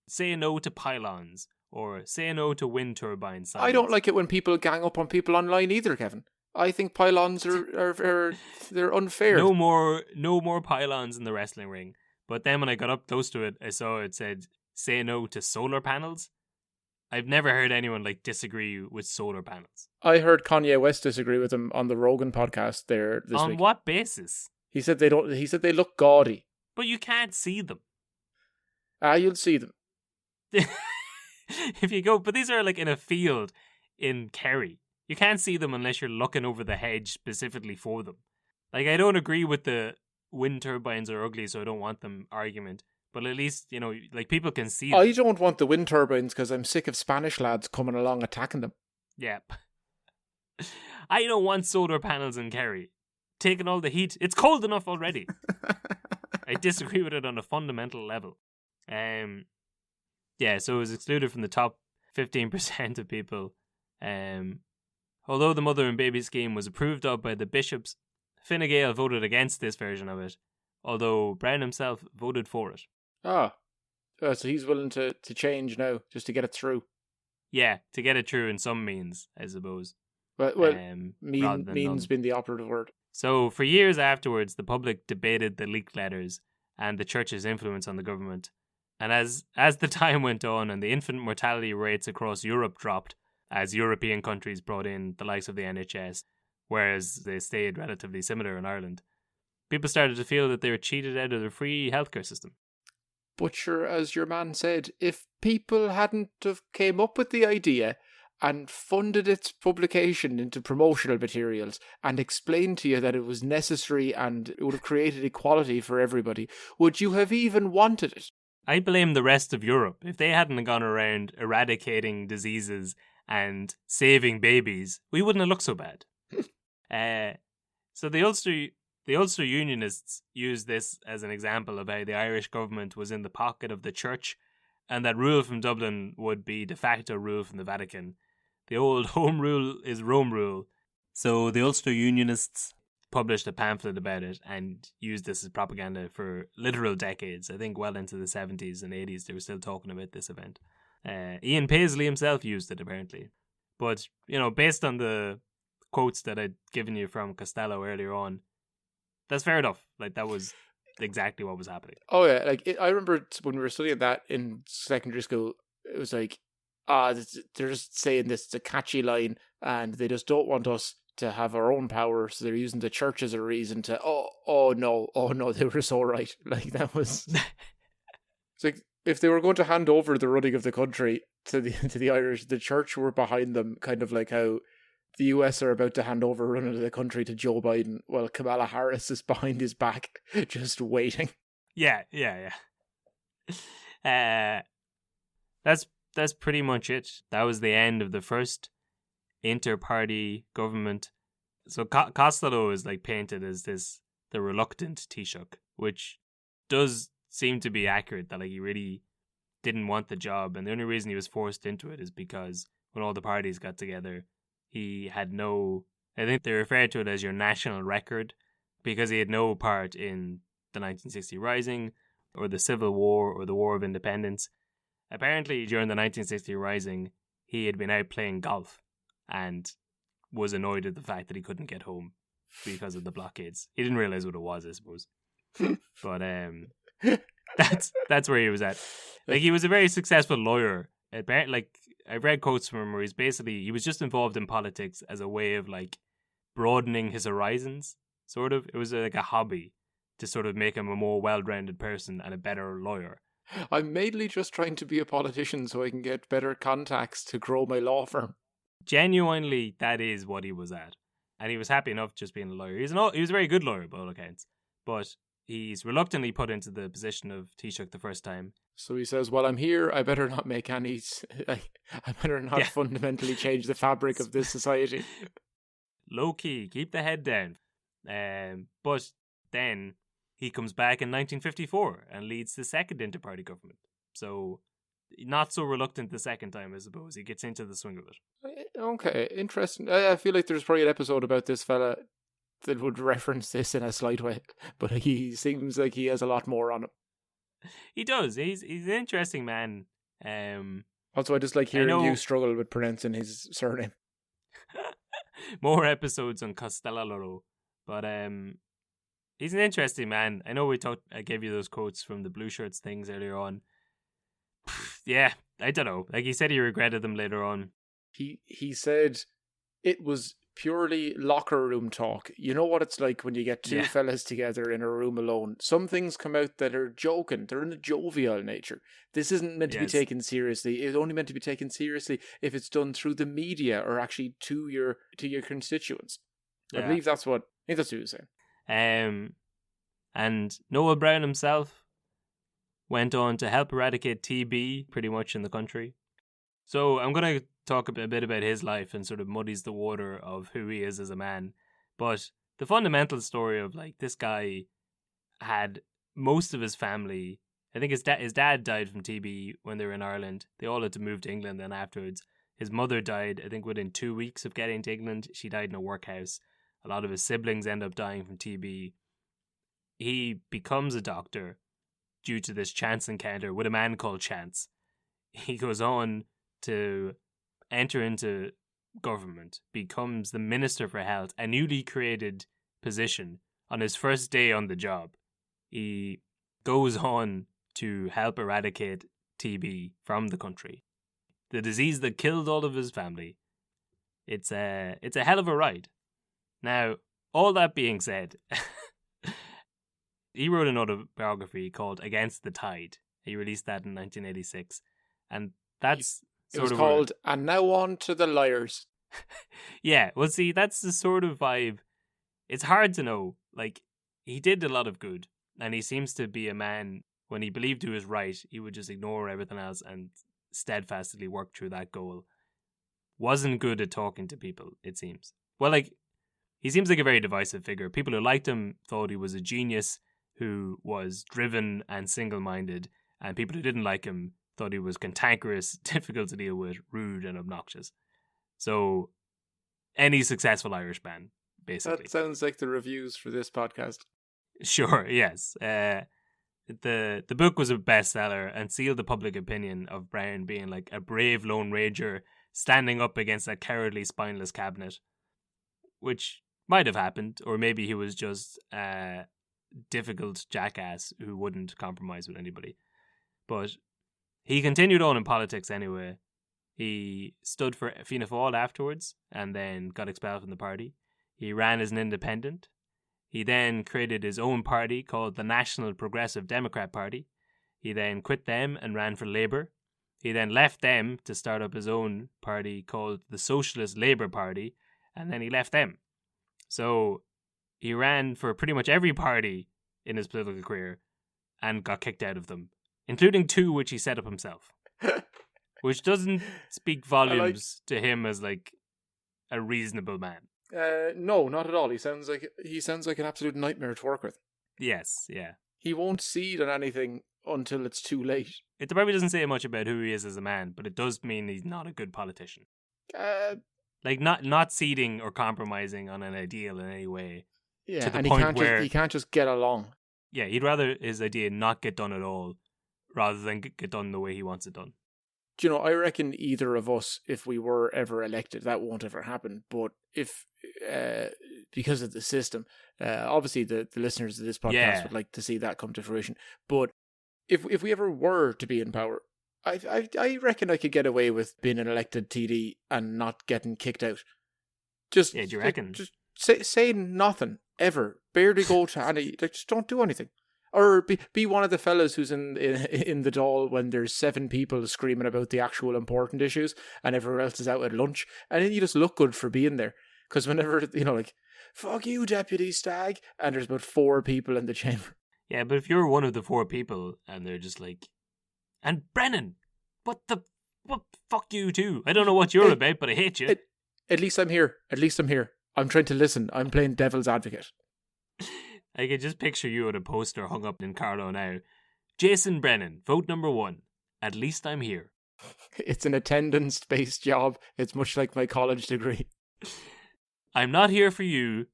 "say no to pylons" or "say no to wind turbine" signs. I don't like it when people gang up on people online either, Kevin. I think pylons are they're unfair. No more pylons in the wrestling ring. But then when I got up close to it, I saw it said "say no to solar panels." I've never heard anyone like disagree with solar panels. I heard Kanye West disagree with him on the Rogan podcast there this week. On what basis? He said they look gaudy. But you can't see them. You'll see them. If you go, but these are like in a field in Kerry. You can't see them unless you're looking over the hedge specifically for them. Like I don't agree with the wind turbines are ugly, so I don't want them argument. But at least, like people can see them. I don't want the wind turbines because I'm sick of Spanish lads coming along attacking them. Yep. I don't want solar panels in Kerry. Taking all the heat. It's cold enough already. I disagree with it on a fundamental level. So it was excluded from the top 15% of people. Although the mother and baby scheme was approved of by the bishops, Fine Gael voted against this version of it, although Browne himself voted for it. So he's willing to change now, just to get it through. Yeah, to get it through in some means, I suppose. Well, rather than means none. being the operative word. So for years afterwards, the public debated the leaked letters and the church's influence on the government. And as the time went on and the infant mortality rates across Europe dropped, as European countries brought in the likes of the NHS, whereas they stayed relatively similar in Ireland, people started to feel that they were cheated out of the free healthcare system. But sure, as your man said, if people hadn't have came up with the idea and funded its publication into promotional materials and explained to you that it was necessary and it would have created equality for everybody, would you have even wanted it? I blame the rest of Europe. If they hadn't gone around eradicating diseases and saving babies, we wouldn't have looked so bad. So the Ulster Unionists used this as an example of how the Irish government was in the pocket of the church and that rule from Dublin would be de facto rule from the Vatican. The old home rule is Rome rule. So the Ulster Unionists published a pamphlet about it and used this as propaganda for literal decades. I think well into the 70s and 80s they were still talking about this event. Ian Paisley himself used it apparently. But, based on the quotes that I'd given you from Costello earlier on, that's fair enough. Like, that was exactly what was happening. Oh yeah, I remember when we were studying that in secondary school, it was like, they're just saying this, it's a catchy line, and they just don't want us to have our own power, so they're using the church as a reason to, oh no, they were so right. Like, that was... It's like, if they were going to hand over the running of the country to the Irish, the church were behind them, kind of like how the US are about to hand over running of the country to Joe Biden, while Kamala Harris is behind his back, just waiting. Yeah. That's pretty much it. That was the end of the first inter-party government. So Costello is like painted as the reluctant Taoiseach, which does seem to be accurate, that like he really didn't want the job, and the only reason he was forced into it is because when all the parties got together, he had no, I think they referred to it as your national record, because he had no part in the 1960 Rising or the Civil War or the War of Independence. Apparently during the 1960 Rising he had been out playing golf and was annoyed at the fact that he couldn't get home because of the blockades. He didn't realise what it was, I suppose. But that's where he was at. Like, he was a very successful lawyer. Like, I've read quotes from him where he was just involved in politics as a way of like broadening his horizons, sort of. It was like a hobby to sort of make him a more well-rounded person and a better lawyer. I'm mainly just trying to be a politician so I can get better contacts to grow my law firm. Genuinely, that is what he was at. And he was happy enough just being a lawyer. He was a very good lawyer by all accounts. But he's reluctantly put into the position of Taoiseach the first time. So he says, well, I'm here, I better not make any... I better not fundamentally change the fabric of this society. Low-key, keep the head down. But then he comes back in 1954 and leads the second inter-party government. So, not so reluctant the second time, I suppose. He gets into the swing of it. Okay, interesting. I feel like there's probably an episode about this fella that would reference this in a slight way, but he seems like he has a lot more on him. He does. He's an interesting man. Also, I just like hearing you struggle with pronouncing his surname. More episodes on Costello. But he's an interesting man. I know I gave you those quotes from the Blue Shirts things earlier on. Yeah, I don't know. Like, he said he regretted them later on. He said it was purely locker room talk. You know what it's like when you get two fellas together in a room alone. Some things come out that are joking. They're in a jovial nature. This isn't meant to be taken seriously. It's only meant to be taken seriously if it's done through the media or actually to your constituents. I believe that's what he was saying. And Noel Browne himself went on to help eradicate TB pretty much in the country. So I'm going to talk a bit about his life and sort of muddies the water of who he is as a man. But the fundamental story of like this guy had most of his family. I think his dad died from TB when they were in Ireland. They all had to move to England then afterwards. His mother died, I think, within 2 weeks of getting to England. She died in a workhouse. A lot of his siblings end up dying from TB. He becomes a doctor due to this chance encounter with a man called Chance. He goes on to enter into government, becomes the Minister for Health, a newly created position, on his first day on the job. He goes on to help eradicate TB from the country, the disease that killed all of his family. It's a hell of a ride. Now, all that being said, he wrote an autobiography called Against the Tide. He released that in 1986, and that's it was called And Now On to the Liars. Yeah, well, see, that's the sort of vibe. It's hard to know. Like, he did a lot of good, and he seems to be a man, when he believed he was right, he would just ignore everything else and steadfastly work through that goal. Wasn't good at talking to people, it seems. Well, like, he seems like a very divisive figure. People who liked him thought he was a genius who was driven and single-minded, and people who didn't like him thought he was cantankerous, difficult to deal with, rude and obnoxious. So, any successful Irish man, basically. That sounds like the reviews for this podcast. Sure, yes. The book was a bestseller and sealed the public opinion of Browne being like a brave Lone Ranger standing up against a cowardly, spineless cabinet, which might have happened, or maybe he was just a difficult jackass who wouldn't compromise with anybody. But he continued on in politics anyway. He stood for Fianna Fáil afterwards and then got expelled from the party. He ran as an independent. He then created his own party called the National Progressive Democrat Party. He then quit them and ran for Labour. He then left them to start up his own party called the Socialist Labour Party, and then he left them. So he ran for pretty much every party in his political career and got kicked out of them, including two which he set up himself, which doesn't speak volumes to him as like a reasonable man. No, not at all. He sounds like an absolute nightmare to work with. Yes, yeah. He won't cede on anything until it's too late. It probably doesn't say much about who he is as a man, but it does mean he's not a good politician. Like not ceding or compromising on an ideal in any way. Yeah, to the and point where he can't just get along. Yeah, he'd rather his idea not get done at all, rather than get done the way he wants it done. Do you know, I reckon either of us, if we were ever elected, that won't ever happen. But if, because of the system, obviously the listeners of this podcast would like to see that come to fruition. But if we ever were to be in power, I reckon I could get away with being an elected TD and not getting kicked out. Just, yeah, do you reckon? Just say nothing ever. Barely go to any. Like, just don't do anything. Or be one of the fellas who's in the Dáil when there's 7 people screaming about the actual important issues and everyone else is out at lunch, and then you just look good for being there. Because whenever, like, fuck you, Deputy Stag, and there's about 4 people in the chamber. Yeah, but if you're one of the 4 people and they're just like, and Brennan, what fuck you too. I don't know what you're about, but I hate you. At least I'm here. I'm trying to listen. I'm playing devil's advocate. I can just picture you at a poster hung up in Carlo now. Jason Brennan, vote number 1. At least I'm here. It's an attendance-based job. It's much like my college degree. I'm not here for you,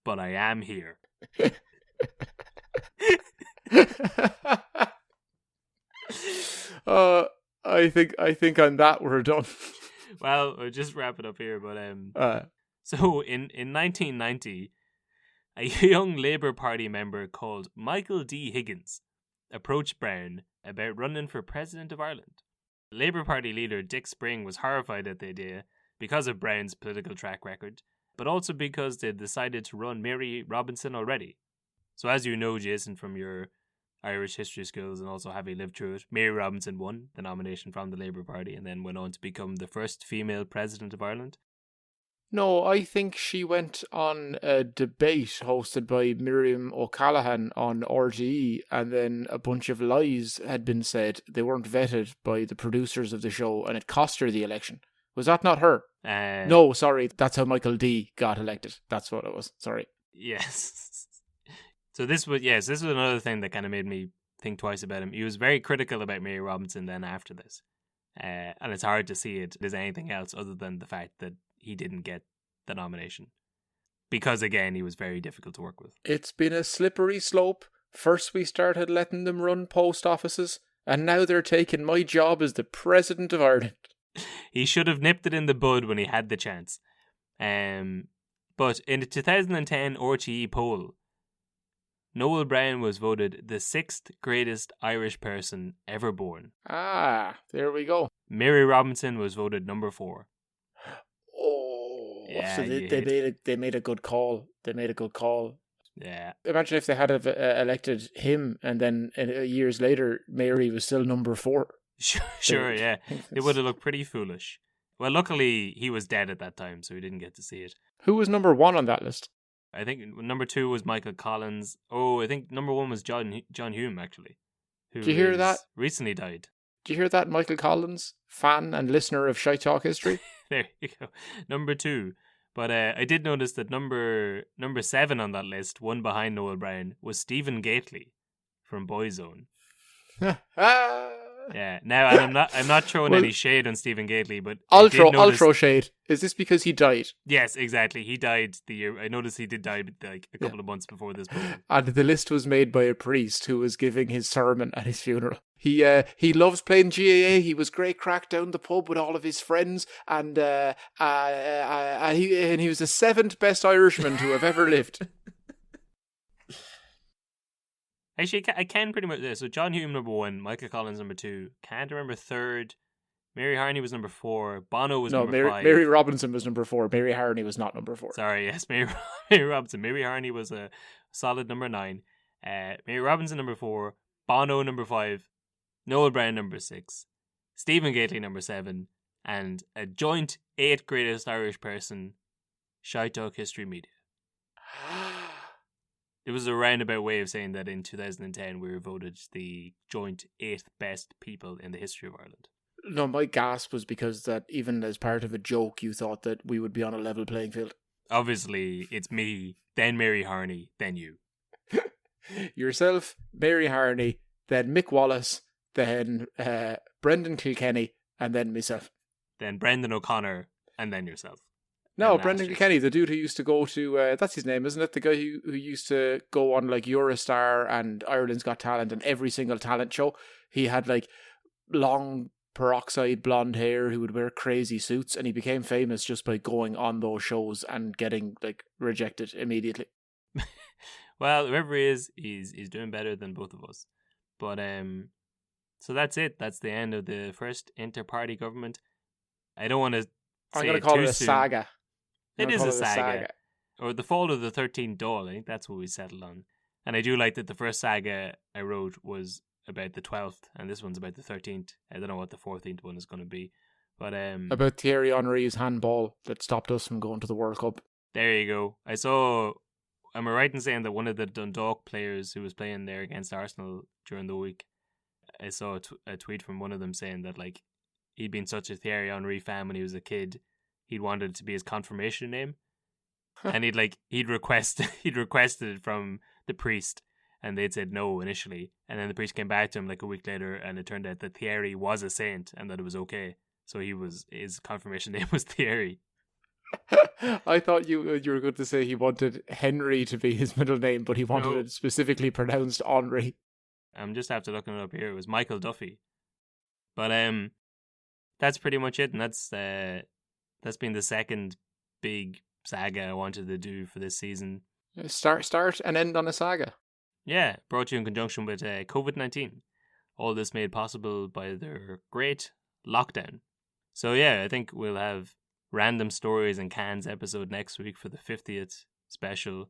but I am here. I think on that we're done. Well, we'll just wrap it up here. But so in 1990, a young Labour Party member called Michael D. Higgins approached Browne about running for President of Ireland. Labour Party leader Dick Spring was horrified at the idea because of Browne's political track record, but also because they decided to run Mary Robinson already. So as you know, Jason, from your Irish history skills and also having lived through it, Mary Robinson won the nomination from the Labour Party and then went on to become the first female President of Ireland. No, I think she went on a debate hosted by Miriam O'Callaghan on RTE, and then a bunch of lies had been said. They weren't vetted by the producers of the show, and it cost her the election. Was that not her? No, sorry. That's how Michael D got elected. That's what it was. Sorry. Yes. So this was another thing that kind of made me think twice about him. He was very critical about Mary Robinson then after this. And it's hard to see it as anything else other than the fact that he didn't get the nomination. Because, again, he was very difficult to work with. It's been a slippery slope. First we started letting them run post offices, and now they're taking my job as the President of Ireland. He should have nipped it in the bud when he had the chance. But in the 2010 RTE poll, Noel Browne was voted the 6th greatest Irish person ever born. Ah, there we go. Mary Robinson was voted number 4. Oh, Yeah, so they made a good call. They made a good call. Yeah. Imagine if they had elected him, and then years later, Mary was still number 4. Sure, yeah. It would have looked pretty foolish. Well, luckily, he was dead at that time, so he didn't get to see it. Who was number 1 on that list? I think number 2 was Michael Collins. Oh, I think number 1 was John Hume, actually. Who Did you hear that? Recently died. Did you hear that, Michael Collins, fan and listener of Shite Talk History? There you go. Number 2. But I did notice that number 7 on that list, one behind Noel Browne, was Stephen Gately from Boyzone. Yeah. Now, and I'm not throwing any shade on Stephen Gately, but I'll throw shade. Is this because he died? Yes, exactly. He died the year. I noticed he did die like a couple of months before this book. And the list was made by a priest who was giving his sermon at his funeral. He loves playing GAA. He was great crack down the pub with all of his friends, and he was the 7th best Irishman to have ever lived. Actually, I can pretty much. So John Hume number 1, Michael Collins number 2. Can't remember 3rd. Mary Harney was number 4. Bono was number 5. Mary Robinson was number 4. Mary Harney was not number 4. Sorry, yes, Mary Robinson. Mary Harney was a solid number 9. Mary Robinson number 4. Bono number 5. Noel Browne number 6. Stephen Gately number 7. And a joint 8th greatest Irish person, Shite Talk History Media. It was a roundabout way of saying that in 2010 we were voted the joint 8th best people in the history of Ireland. No, my gasp was because that even as part of a joke, you thought that we would be on a level playing field. Obviously, it's me, then Mary Harney, then you. Yourself, Mary Harney, then Mick Wallace, then Brendan Kilkenny, and then myself. Then Brendan O'Connor, and then yourself. No, Brendan Kilkenny, the dude who used to go to, that's his name, isn't it? The guy who used to go on like Eurostar and Ireland's Got Talent and every single talent show. He had like long peroxide blonde hair, who would wear crazy suits, and he became famous just by going on those shows and getting like rejected immediately. Well, whoever he is, he's doing better than both of us. But so that's it. That's the end of the first inter-party government. I don't want to I'm going to call it a saga. It is a saga. Or the fall of the 13th Dáil. I think that's what we settled on. And I do like that the first saga I wrote was about the 12th, and this one's about the 13th. I don't know what the 14th one is going to be. But about Thierry Henry's handball that stopped us from going to the World Cup. There you go. I saw, am I right in saying that one of the Dundalk players who was playing there against Arsenal during the week, I saw a tweet from one of them saying that like he'd been such a Thierry Henry fan when he was a kid, he'd wanted it to be his confirmation name. And he'd requested it from the priest, and they'd said no initially, and then the priest came back to him like a week later, and it turned out that Thierry was a saint and that it was okay. So his confirmation name was Thierry. I thought you were going to say he wanted Henry to be his middle name, but he wanted it specifically pronounced Henry. I'm just after looking it up here. It was Michael Duffy. But that's pretty much it, and that's been the second big saga I wanted to do for this season. Start and end on a saga. Yeah, brought to you in conjunction with COVID-19. All this made possible by their great lockdown. So yeah, I think we'll have Random Stories and Cans episode next week for the 50th special,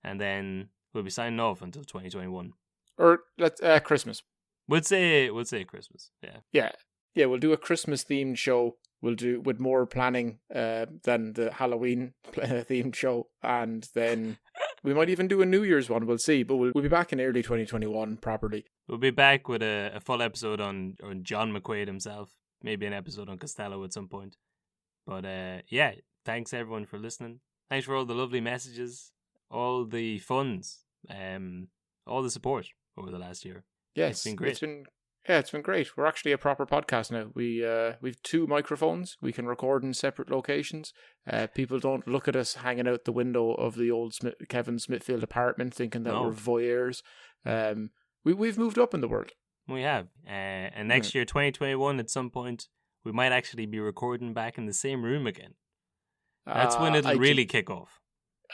and then we'll be signing off until 2021. Or let's Christmas. We'll say Christmas. Yeah. Yeah, we'll do a Christmas themed show. We'll do with more planning than the Halloween themed show, and then we might even do a New Year's one. We'll see, but we'll be back in early 2021 properly. We'll be back with a full episode on John McQuaid himself, maybe an episode on Costello at some point. But yeah, thanks everyone for listening. Thanks for all the lovely messages, all the funds, all the support over the last year. Yes, it's been great. It's been great. We're actually a proper podcast now. We've 2 microphones. We can record in separate locations. People don't look at us hanging out the window of the old Kevin Smithfield apartment thinking that we're voyeurs. We've moved up in the world. We have. And next year, 2021, at some point, we might actually be recording back in the same room again. That's when it'll really kick off.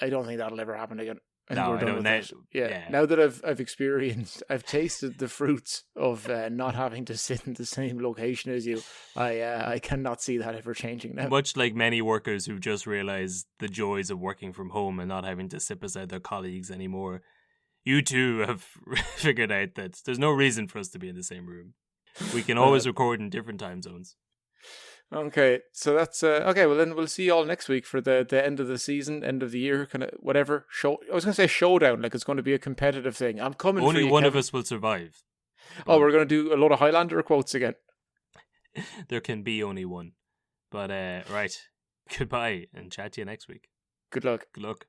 I don't think that'll ever happen again. I No, think we're I done don't with know. that. Yeah. Yeah. Now that I've tasted the fruits of not having to sit in the same location as you, I cannot see that ever changing now. Much like many workers who just realised the joys of working from home and not having to sit beside their colleagues anymore, you too have figured out that there's no reason for us to be in the same room. We can always record in different time zones. Okay, so that's okay. Well, then we'll see you all next week for the end of the season, end of the year, kind of whatever show. I was going to say showdown, like it's going to be a competitive thing. I'm coming. Only for you, one Kevin. of us will survive. Oh, we're going to do a lot of Highlander quotes again. There can be only one. But right, goodbye, and chat to you next week. Good luck. Good luck.